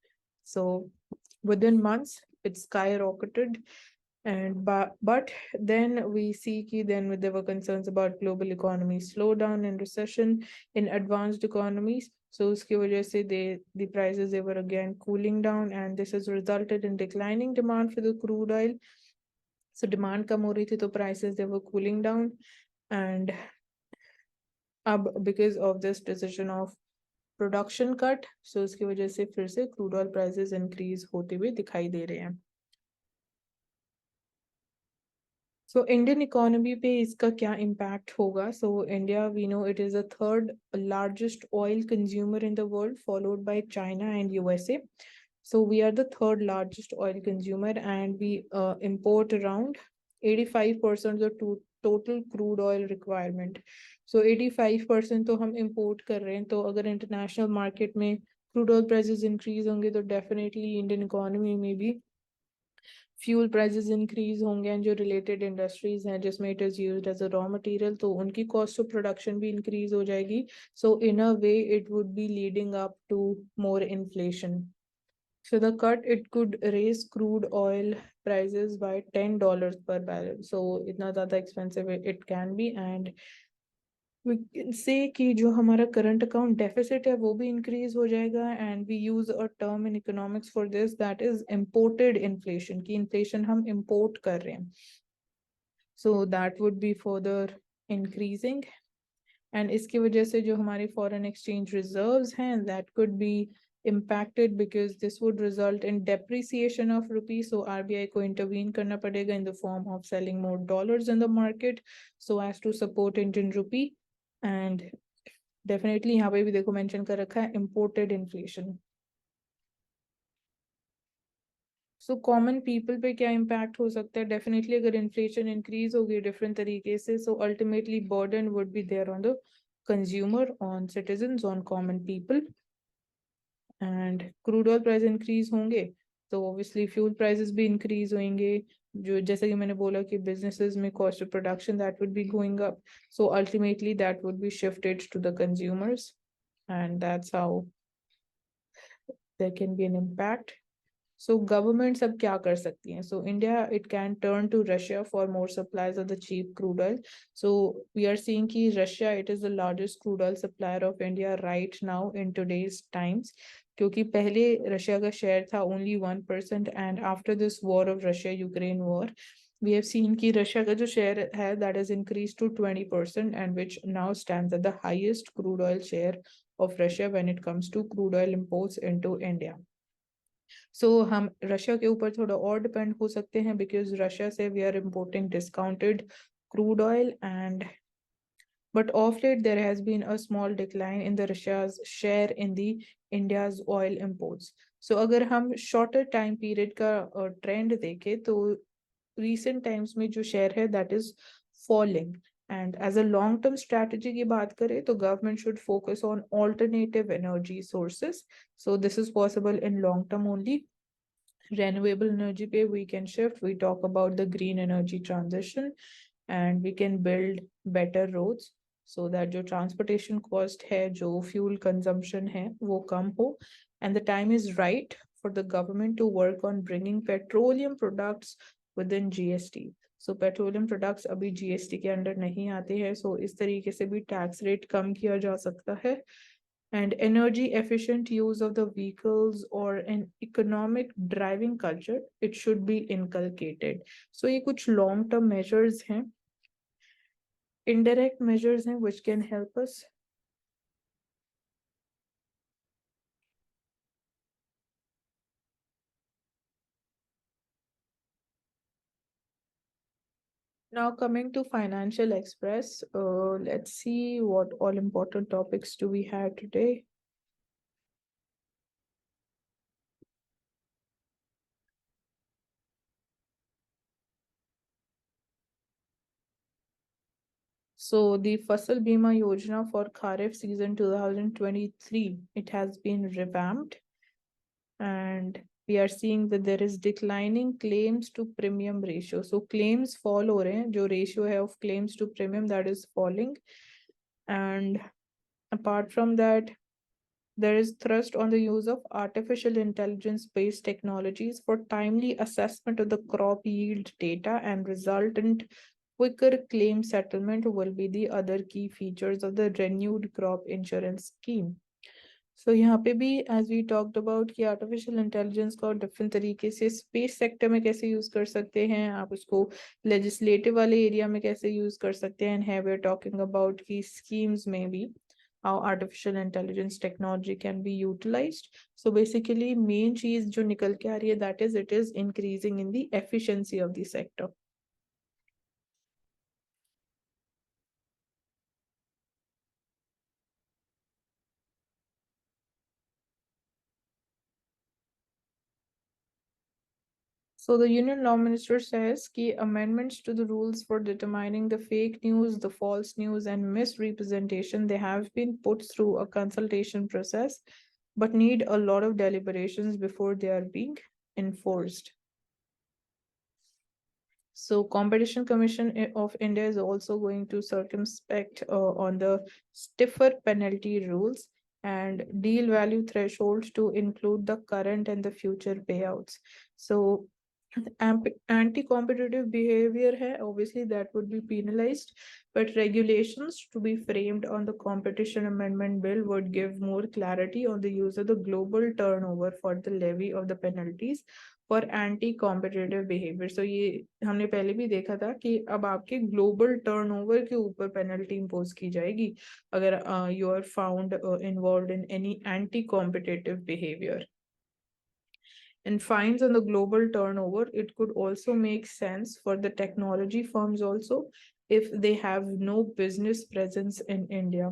So within months, it skyrocketed. And but then we see that then there were concerns about global economy slowdown and recession in advanced economies. So uski wajah se the prices, they were again cooling down, and this has resulted in declining demand for the crude oil. So demand kam ho rahi thi, to prices, they were cooling down, and because of this decision of production cut, so uski wajah se फिर से crude oil prices increase होते हुए दिखाई दे रहे हैं. So Indian economy पे इसका क्या impact होगा? So India, we know it is the third largest oil consumer in the world, followed by China and USA. So we are the third largest oil consumer, and we import around 85% of the total crude oil requirement. So 85% तो हम import कर रहे हैं. तो अगर international market में crude oil prices increase होंगे तो definitely Indian economy में भी फ्यूल प्राइसेस इंक्रीज होंगे, एंड जो रिलेटेड इंडस्ट्रीज हैं जिसमें it is used as a raw material, तो उनकी कॉस्ट ऑफ प्रोडक्शन भी इंक्रीज हो जाएगी. So in a way it would be leading up to more inflation. So the cut, it could raise crude oil prices by $10 per barrel. So itna ज़्यादा expensive it can be, and we can say कि जो हमारा current account deficit है वो भी increase हो जाएगा, and we use a term in economics for this, that is imported inflation, कि inflation हम import कर रहे हैं. So that would be further increasing, and इसकी वजह से जो हमारी foreign exchange reserves हैं, that could be impacted because this would result in depreciation of rupee. So RBI को intervene करना पड़ेगा in the form of selling more dollars in the market so as to support Indian rupee. And definitely यहाँ पे भी देखो mention कर रखा है imported inflation. So common people पे क्या impact हो सकता है? Definitely अगर inflation increase होगी different तरीके से, so ultimately burden would be there on the consumer, on citizens, on common people. And crude oil price increase होंगे तो obviously fuel prices भी increase होंगे, जो जैसे कि मैंने बोला कि businesses में cost of production that would be going up, so ultimately that would be shifted to the consumers, and that's how there can be an impact. So governments अब क्या कर सकती हैं? So India, it can turn to Russia for more supplies of the cheap crude oil. So we are seeing कि Russia, it is the largest crude oil supplier of India right now in today's times. क्योंकि पहले Russia का share था only 1%, and after this war of Russia-Ukraine war, we have seen कि Russia का जो share है that has increased to 20%, and which now stands at the highest crude oil share of Russia when it comes to crude oil imports into India. सो हम Russia के ऊपर थोड़ा और depend हो सकते हैं बिकॉज रशिया से we are importing discounted crude oil, and but of late there has been a small decline in the Russia's share in the India's oil imports. So अगर हम shorter time period का trend देखें तो recent times में जो share है that is falling, and as a long term strategy की बात करें तो government should focus on alternative energy sources. So this is possible in long term only. Renewable energy पे we can shift. We talk about the green energy transition, and we can build better roads so that जो transportation cost है, जो fuel consumption है, वो कम हो. And the time is right for the government to work on bringing petroleum products within GST. So petroleum products अभी GST के under नहीं आते हैं, so इस तरीके से भी tax rate कम किया जा सकता है. And energy efficient use of the vehicles or an economic driving culture, it should be inculcated. So ये कुछ long term measures हैं, indirect measures हैं which can help us. Now coming to Financial Express, let's see what all important topics do we have today. So the Fasal Bima Yojana for Kharif season 2023, it has been revamped, and we are seeing that there is declining claims to premium ratio. So claims fall हो रहे हैं, जो ratio है of claims to premium that is falling. And apart from that, there is thrust on the use of artificial intelligence-based technologies for timely assessment of the crop yield data, and resultant quicker claim settlement will be the other key features of the renewed crop insurance scheme. So यहाँ पे भी as we talked about कि artificial intelligence को different तरीके से space sector में कैसे use कर सकते हैं, आप उसको legislative वाले area में कैसे use कर सकते हैं, and here we're talking about कि schemes में भी how artificial intelligence technology can be utilized. So basically main चीज जो निकल के आ रही है that is it is increasing in the efficiency of the sector. So the Union Law Minister says key amendments to the rules for determining the fake news, the false news, and misrepresentation, they have been put through a consultation process, but need a lot of deliberations before they are being enforced. So Competition Commission of India is also going to circumspect on the stiffer penalty rules, and deal value thresholds to include the current and the future payouts. So anti-competitive behavior hai, obviously that would be penalized, but regulations to be framed on the competition amendment bill would give more clarity on the use of the global turnover for the levy of the penalties for anti-competitive behavior. So ये हमने पहले भी देखा था कि अब आपके global turnover के ऊपर penalty impose की जाएगी अगर you are found involved in any anti-competitive behavior. And fines on the global turnover, it could also make sense for the technology firms also if they have no business presence in India.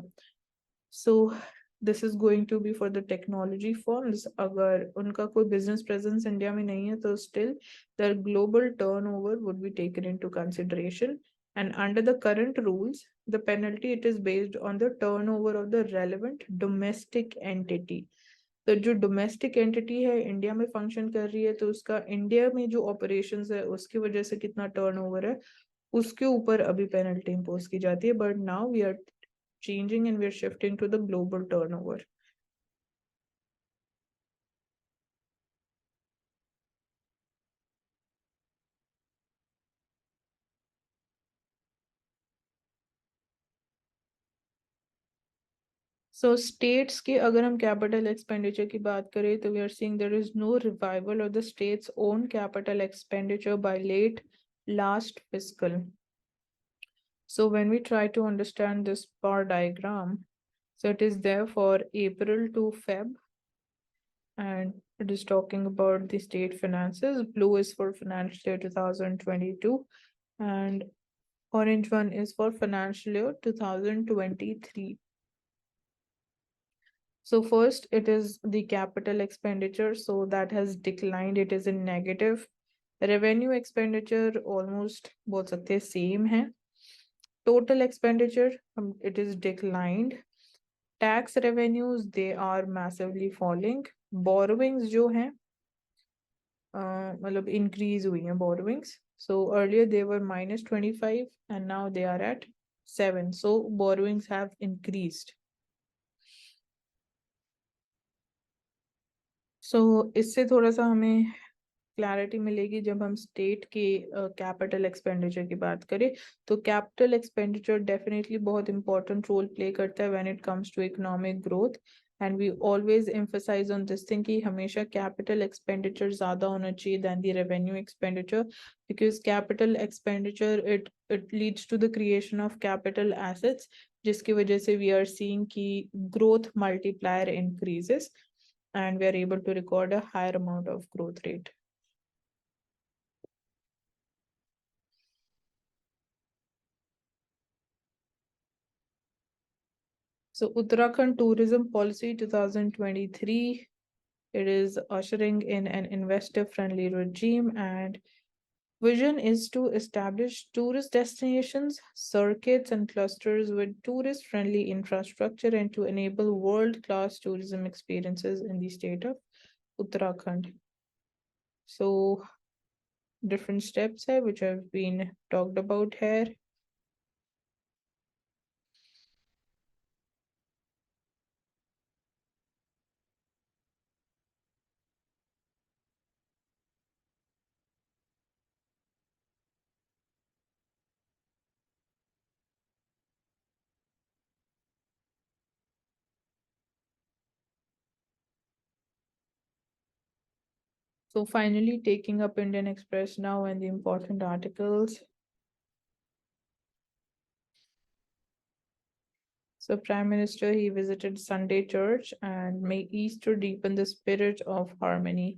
So this is going to be for the technology firms. अगर उनका कोई business presence India में नहीं है तो still their global turnover would be taken into consideration. And under the current rules, the penalty it is based on the turnover of the relevant domestic entity. तो जो domestic entity है India में function कर रही है तो उसका India में जो ऑपरेशंस है उसकी वजह से कितना टर्नओवर है उसके ऊपर अभी पेनल्टी इंपोज की जाती है but now we are changing and we're shifting to the global turnover. So states के अगर हम capital expenditure की बात करें तो we are seeing there is no revival of the state's own capital expenditure by late last fiscal. So when we try to understand this bar diagram, so it is there for April to Feb, and it is talking about the state finances. Blue is for financial year 2022, and orange one is for financial year 2023. So first, it is the capital expenditure. So that has declined. It is in negative. Revenue expenditure almost both सकते same है. Total expenditure it is declined. Tax revenues they are massively falling. Borrowings जो हैं मतलब increase हुई हैं borrowings. So earlier they were -25 and now they are at 7. So borrowings have increased. सो इससे थोड़ा सा हमें क्लैरिटी मिलेगी जब हम स्टेट के कैपिटल एक्सपेंडिचर की बात करें तो कैपिटल एक्सपेंडिचर डेफिनेटली बहुत इंपॉर्टेंट रोल प्ले करता है when it comes to economic growth and we always emphasise on this thing कि हमेशा कैपिटल एक्सपेंडिचर ज़्यादा होना चाहिए than the revenue expenditure because capital expenditure it leads to the creation of capital assets जिसकी वजह से वी आर सीइंग कि growth multiplier increases and we are able to record a higher amount of growth rate. So Uttarakhand Tourism Policy 2023, it is ushering in an investor-friendly regime and vision is to establish tourist destinations, circuits and clusters with tourist-friendly infrastructure and to enable world-class tourism experiences in the state of Uttarakhand. So different steps here which have been talked about here. So finally, taking up Indian Express now and the important articles. So Prime Minister, he visited Sunday Church and may Easter deepen the spirit of harmony.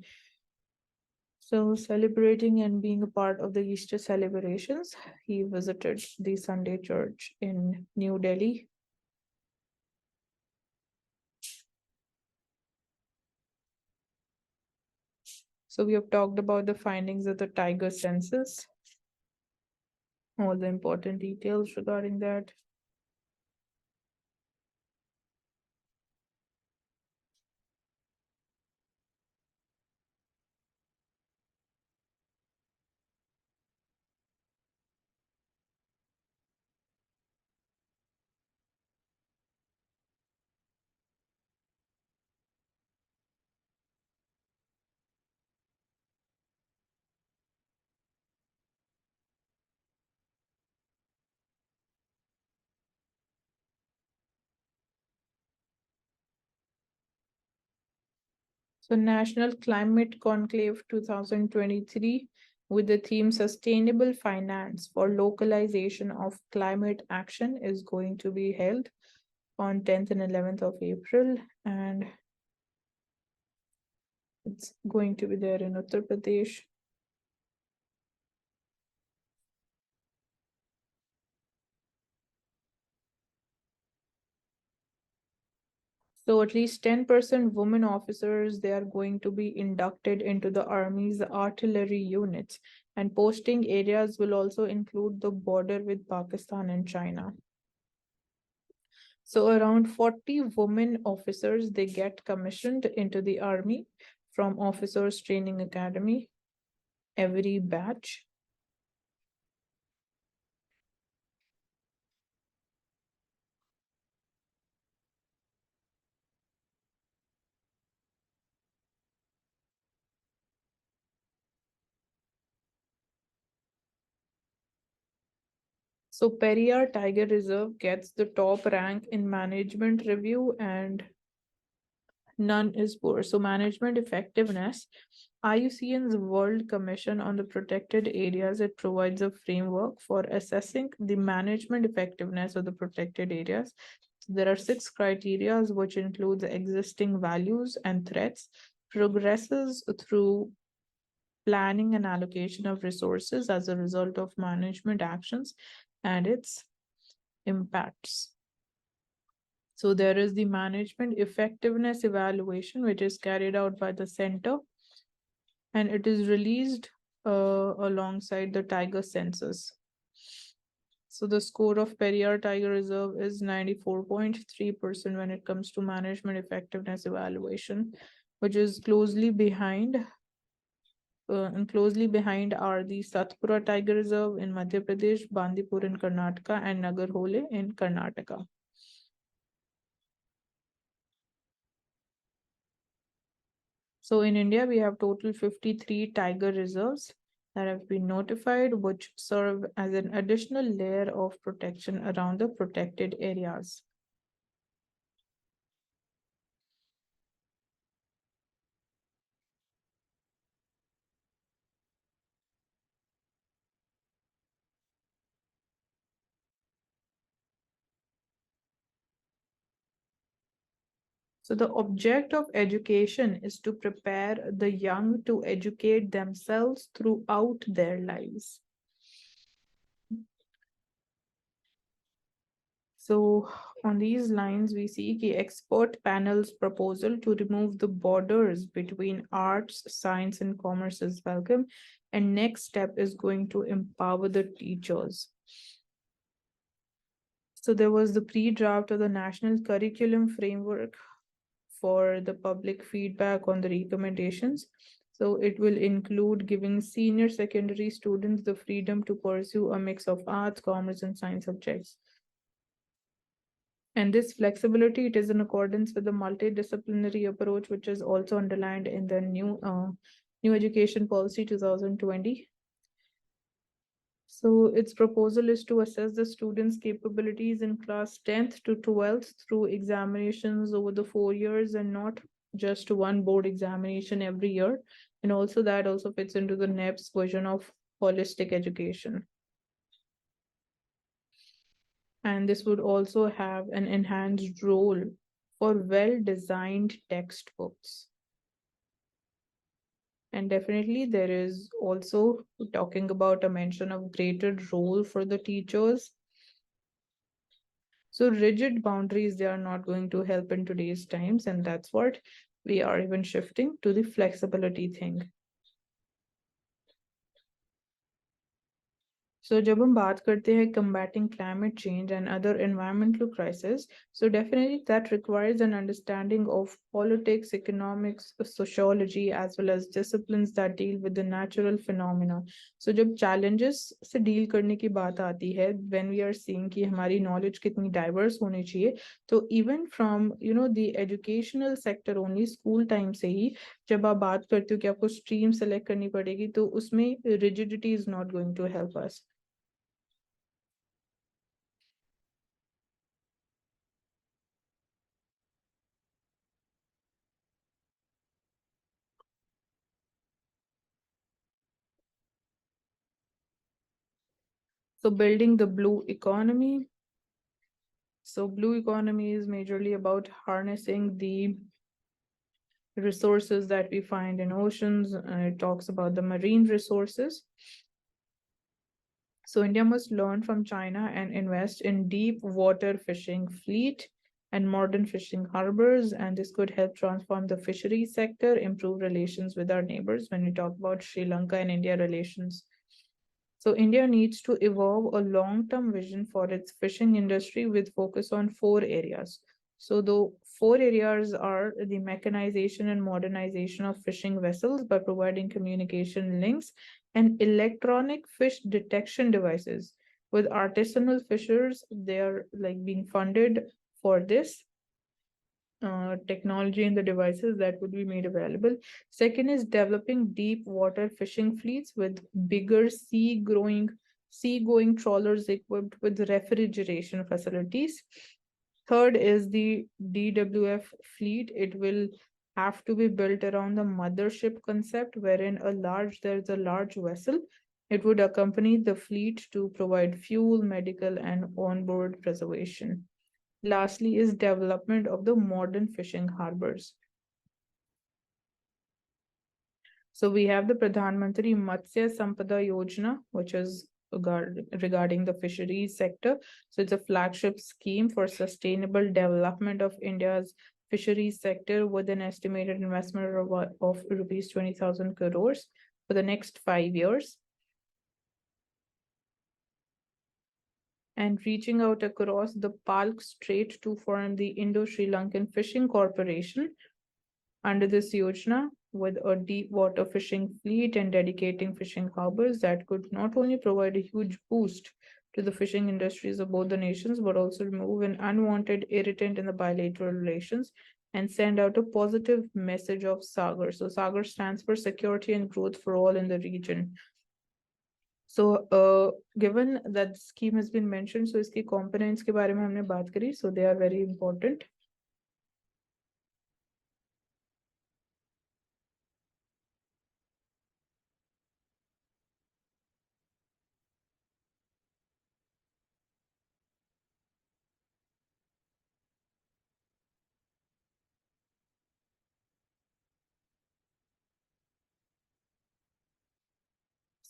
So celebrating and being a part of the Easter celebrations, he visited the Sunday Church in New Delhi. So we have talked about the findings of the tiger census, all the important details regarding that. So National Climate Conclave 2023 with the theme Sustainable Finance for Localization of Climate Action is going to be held on 10th and 11th of April, and it's going to be there in Uttar Pradesh. So at least 10% women officers, they are going to be inducted into the Army's artillery units, and posting areas will also include the border with Pakistan and China. So around 40 women officers, they get commissioned into the Army from Officers Training Academy every batch. So Periyar Tiger Reserve gets the top rank in management review and none is poor. So management effectiveness, IUCN's World Commission on the Protected Areas, it provides a framework for assessing the management effectiveness of the protected areas. There are 6 criteria, which includes existing values and threats, progresses through planning and allocation of resources as a result of management actions, and its impacts. So there is the management effectiveness evaluation, which is carried out by the center, and it is released alongside the tiger census. So the score of Periyar Tiger Reserve is 94.3% when it comes to management effectiveness evaluation, which is closely behind. And closely behind are the Satpura Tiger Reserve in Madhya Pradesh, Bandipur in Karnataka, and Nagarhole in Karnataka. So in India, we have total 53 tiger reserves that have been notified, which serve as an additional layer of protection around the protected areas. So the object of education is to prepare the young to educate themselves throughout their lives. So on these lines, we see the expert panel's proposal to remove the borders between arts, science, and commerce is welcome. And next step is going to empower the teachers. So there was the pre-draft of the National Curriculum Framework for the public feedback on the recommendations. So it will include giving senior secondary students the freedom to pursue a mix of arts, commerce, and science subjects. And this flexibility, it is in accordance with the multidisciplinary approach, which is also underlined in the new education policy 2020. So its proposal is to assess the students' capabilities in class 10th to 12th through examinations over the 4 years and not just one board examination every year. And also that also fits into the NEP's version of holistic education. And this would also have an enhanced role for well-designed textbooks. And definitely there is also talking about a mention of greater role for the teachers. So rigid boundaries, they are not going to help in today's times, and that's what we are even shifting to the flexibility thing. So जब हम बात करते हैं combating climate change and other environmental crises, so definitely that requires an understanding of politics, economics, sociology, as well as disciplines that deal with the natural phenomena. So जब challenges से deal करने की बात आती है, when we are seeing कि हमारी knowledge कितनी diverse होनी चाहिए, तो even from the educational sector only, school time से ही जब आप बात करते हो कि आपको stream select करनी पड़ेगी, तो उसमें rigidity is not going to help us. So building the blue economy. So blue economy is majorly about harnessing the resources that we find in oceans. It talks about the marine resources. So India must learn from China and invest in deep water fishing fleet and modern fishing harbors. And this could help transform the fisheries sector, improve relations with our neighbors when we talk about Sri Lanka and India relations. So India needs to evolve a long-term vision for its fishing industry with focus on four areas. So the four areas are the mechanization and modernization of fishing vessels by providing communication links and electronic fish detection devices. With artisanal fishers, they are like being funded for this technology and the devices that would be made available. Second is developing deep water fishing fleets with bigger sea-going trawlers equipped with refrigeration facilities. Third is the DWF fleet. It will have to be built around the mothership concept, wherein there's a large vessel. It would accompany the fleet to provide fuel, medical, and onboard preservation. Lastly is development of the modern fishing harbors. So we have the Pradhan Mantri Matsya Sampada Yojana, which is regarding the fisheries sector. So it's a flagship scheme for sustainable development of India's fisheries sector with an estimated investment of rupees 20,000 crores for the next 5 years. And reaching out across the Palk Strait to form the Indo-Sri Lankan Fishing Corporation under this Yojana with a deep water fishing fleet and dedicating fishing harbors that could not only provide a huge boost to the fishing industries of both the nations, but also remove an unwanted irritant in the bilateral relations and send out a positive message of Sagar. So Sagar stands for security and growth for all in the region. So given that scheme has been mentioned, so इसके components के बारे में हमने बात करी, so they are very important.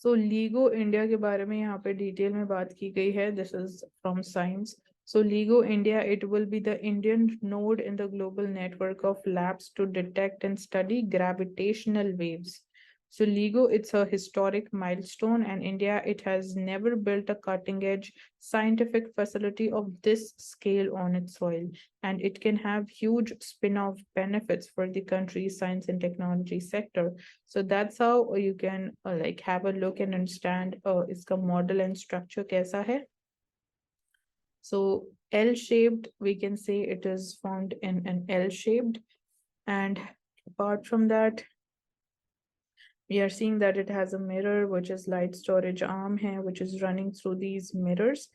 So LIGO India के बारे में यहाँ पे डिटेल में बात की गई है. This is from science. So LIGO India, it will be the Indian node in the global network of labs to detect and study gravitational waves. So LIGO, it's a historic milestone, and India, it has never built a cutting-edge scientific facility of this scale on its soil, and it can have huge spin-off benefits for the country's science and technology sector. So that's how you can like have a look and understand इसका model and structure कैसा है. So L-shaped, we can say it is found in an L-shaped. And apart from that, we are seeing that it has a mirror, which is light storage arm here, which is running through these mirrors.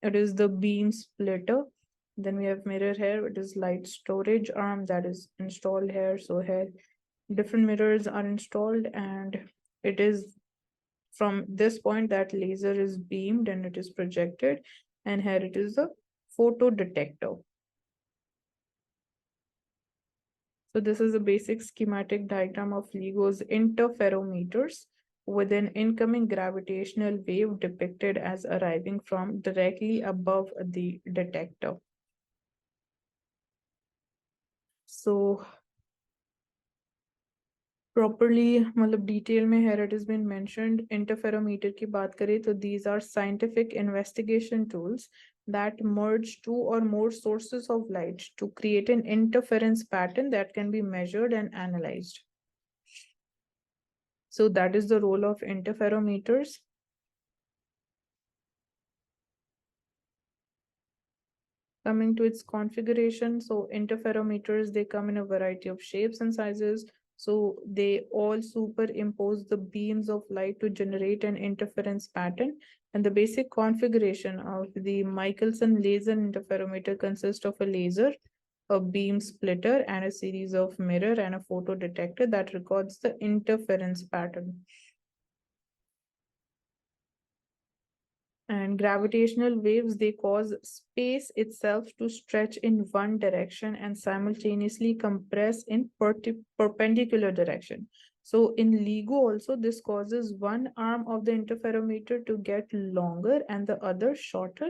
It is the beam splitter. Then we have mirror here. It is light storage arm that is installed here. So here, different mirrors are installed, and it is from this point that laser is beamed and it is projected. And here it is the photo detector. So this is a basic schematic diagram of LIGO's interferometers with an incoming gravitational wave depicted as arriving from directly above the detector. So properly, मतलब detail में here it has been mentioned. Interferometer की बात करें तो these are scientific investigation tools that merge two or more sources of light to create an interference pattern that can be measured and analyzed. So that is the role of interferometers. Coming to its configuration, so interferometers, they come in a variety of shapes and sizes. So they all superimpose the beams of light to generate an interference pattern. And the basic configuration of the Michelson laser interferometer consists of a laser, a beam splitter, and a series of mirror and a photo detector that records the interference pattern. And gravitational waves, they cause space itself to stretch in one direction and simultaneously compress in perpendicular direction. So in LIGO also, this causes one arm of the interferometer to get longer and the other shorter,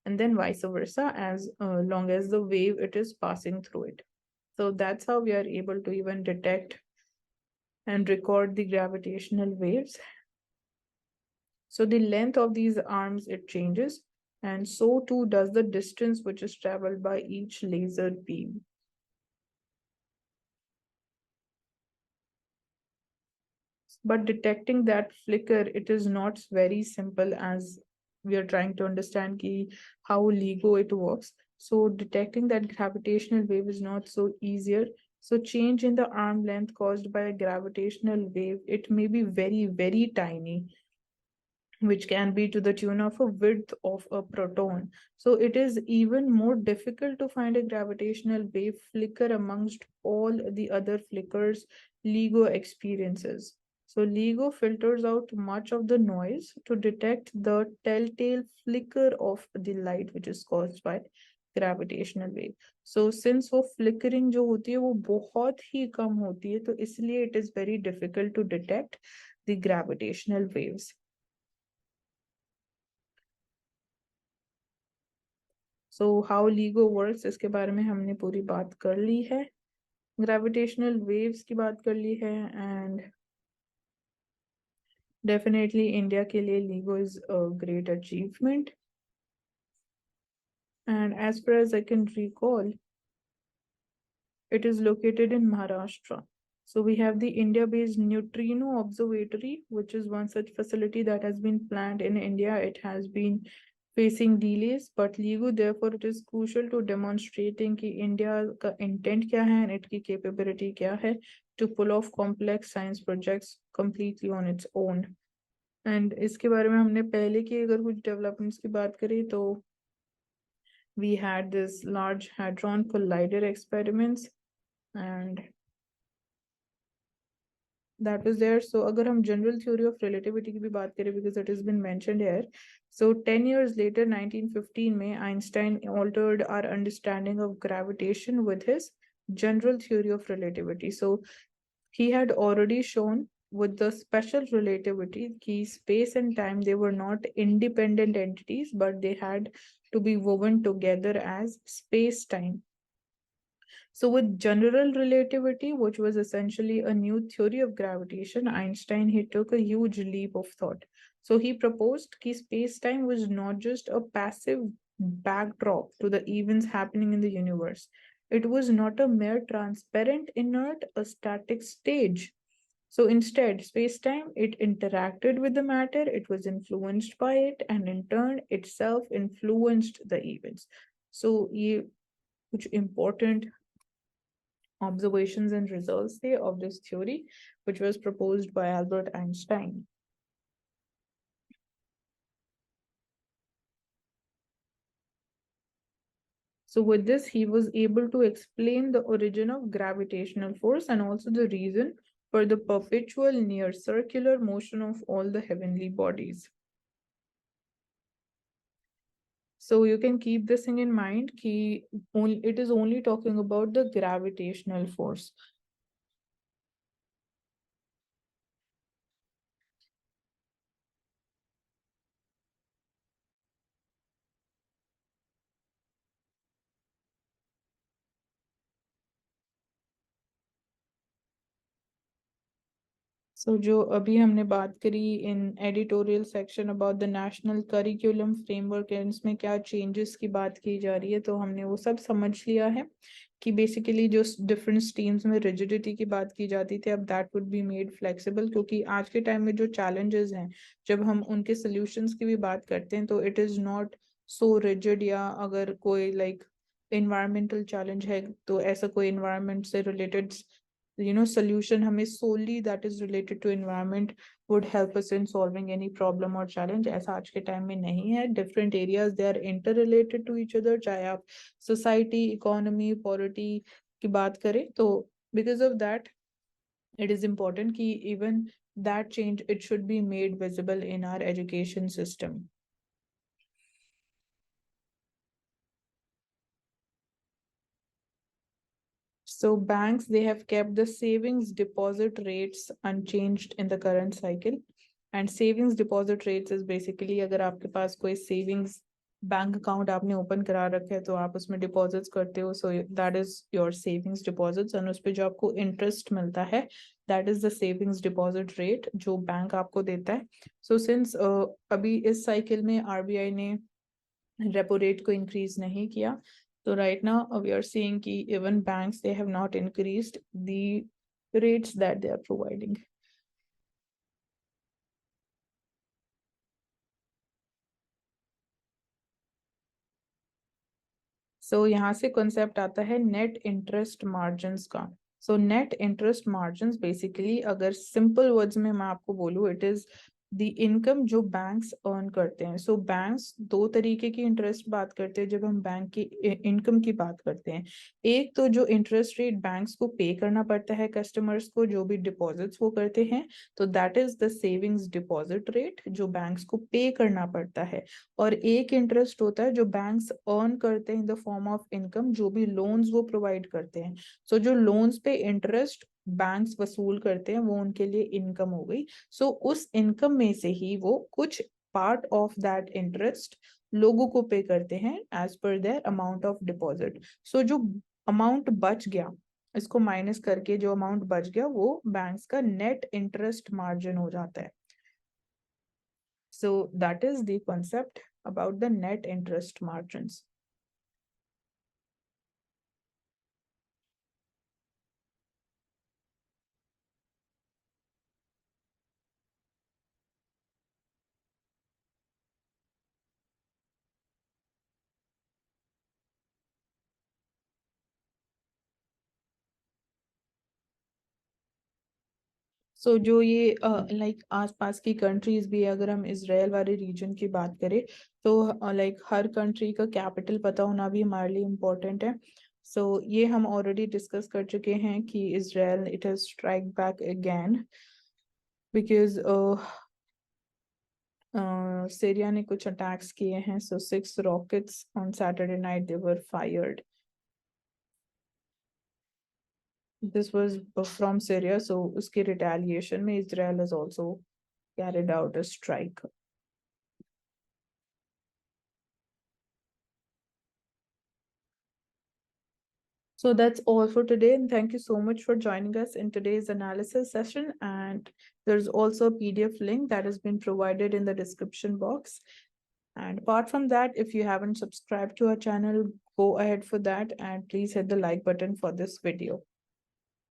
and then vice versa, as long as the wave it is passing through it. So that's how we are able to even detect and record the gravitational waves. So the length of these arms, it changes, and so too does the distance which is traveled by each laser beam. But detecting that flicker, it is not very simple, as we are trying to understand how LIGO it works. So detecting that gravitational wave is not so easier. So change in the arm length caused by a gravitational wave, it may be very, very tiny, which can be to the tune of a width of a proton. So it is even more difficult to find a gravitational wave flicker amongst all the other flickers LIGO experiences. So LIGO filters out much of the noise to detect the telltale flicker of the light which is caused by gravitational wave. So since वो flickering जो होती है वो बहुत ही कम होती है, तो इसलिए it is very difficult to detect the gravitational waves. So how LIGO works, इसके बारे में हमने पूरी बात कर ली है. ग्रेविटेशनल वेव्स की बात कर ली है, एंड डेफिनेटली इंडिया के लिए LIGO is a great achievement. And as far as I can recall, it is located in Maharashtra. So we have the India-based Neutrino Observatory, which is one such facility that has been planned in India. It has been facing delays, but LIGO, therefore, it is crucial to demonstrating कि India का intent क्या है and its capability क्या है to pull off complex science projects completely on its own. And इसके बारे में हमने पहले की अगर कुछ developments की बात करें तो we had this Large Hadron Collider experiments, and that was there. So अगर हम general theory of relativity की भी बात करें, because it has been mentioned here, so 10 years later 1915 में Einstein altered our understanding of gravitation with his general theory of relativity. So he had already shown with the special relativity कि space and time, they were not independent entities, but they had to be woven together as space time. So with general relativity, which was essentially a new theory of gravitation, Einstein, he took a huge leap of thought. So he proposed that space-time was not just a passive backdrop to the events happening in the universe. It was not a mere transparent, inert, a static stage. So instead, space-time, it interacted with the matter, it was influenced by it, and in turn, itself influenced the events. So ये कुछ important observations and results there of this theory, which was proposed by Albert Einstein. So with this, he was able to explain the origin of gravitational force and also the reason for the perpetual near circular motion of all the heavenly bodies. So you can keep this thing in mind, it is only talking about the gravitational force. So जो अभी हमने बात करी in editorial section about the national curriculum framework and इसमें क्या changes की बात की जा रही है, तो हमने वो सब समझ लिया है कि basically जो different streams में rigidity की बात की जाती थी, अब that would be made flexible, क्योंकि आज के time में जो challenges हैं, जब हम उनके solutions की भी बात करते हैं, तो it is not so rigid, या अगर कोई like environmental challenge है, तो ऐसा कोई environment से related solution हमें solely that is related to environment would help us in solving any problem or challenge. ऐसा आज के time में नहीं है. Different areas, they are interrelated to each other, चाहे आप society, economy, polity की बात करें, तो because of that it is important कि even that change, it should be made visible in our education system. So banks, they have kept the savings deposit rates unchanged in the current cycle. And savings deposit rates is basically अगर आपके पास कोई savings bank account आपने open करा रखा है तो आप उसमें डिपॉजिट्स करते हो, so that is your savings deposits, और उस पे जो आपको इंटरेस्ट मिलता है that is the savings deposit rate जो बैंक आपको देता है. सो सिंस अभी इस साइकिल में आरबीआई ने रेपो रेट को इंक्रीज नहीं किया, तो right now we are seeing कि even banks they have not increased the rates that they are providing. So यहाँ से कॉन्सेप्ट आता है नेट इंटरेस्ट मार्जिन का. So net interest margin basically अगर सिंपल वर्ड्स में मैं आपको बोलूँ, इट इज द इनकम जो बैंक्स अर्न करते हैं. सो बैंक्स दो तरीके की इंटरेस्ट बात करते हैं जब हम बैंक की इनकम की बात करते हैं. एक तो जो इंटरेस्ट रेट बैंक्स को पे करना पड़ता है कस्टमर्स को जो भी डिपॉजिट्स वो करते हैं, तो that is the savings deposit rate जो बैंक्स को पे करना पड़ता है. और एक इंटरेस्ट होता है जो बैंक्स अर्न करते हैं in the form of income, जो भी लोन्स वो प्रोवाइड करते हैं. सो जो लोन्स पे इंटरेस्ट बैंक्स वसूल करते हैं वो उनके लिए इनकम हो गई. सो उस इनकम में से ही वो कुछ पार्ट ऑफ दैट इंटरेस्ट लोगों को पे करते हैं एज पर their amount of deposit. So जो अमाउंट बच गया, इसको माइनस करके जो अमाउंट बच गया वो बैंक्स का नेट इंटरेस्ट मार्जिन हो जाता है. So that is the concept about the net interest margins. सो जो ये लाइक आसपास की कंट्रीज भी है, अगर हम इसराइल वाले रीजन की बात करें तो लाइक हर कंट्री का कैपिटल पता होना भी हमारे लिए इम्पोर्टेंट है. सो ये हम ऑलरेडी डिस्कस कर चुके हैं कि Israel it has strike back again because Syria ने कुछ अटैक्स किए हैं. सो 6 rockets on Saturday night they were fired. This was from Syria, so uski retaliation में Israel has also carried out a strike. So that's all for today, and thank you so much for joining us in today's analysis session. And there's also a PDF link that has been provided in the description box. And apart from that, if you haven't subscribed to our channel, go ahead for that, and please hit the like button for this video.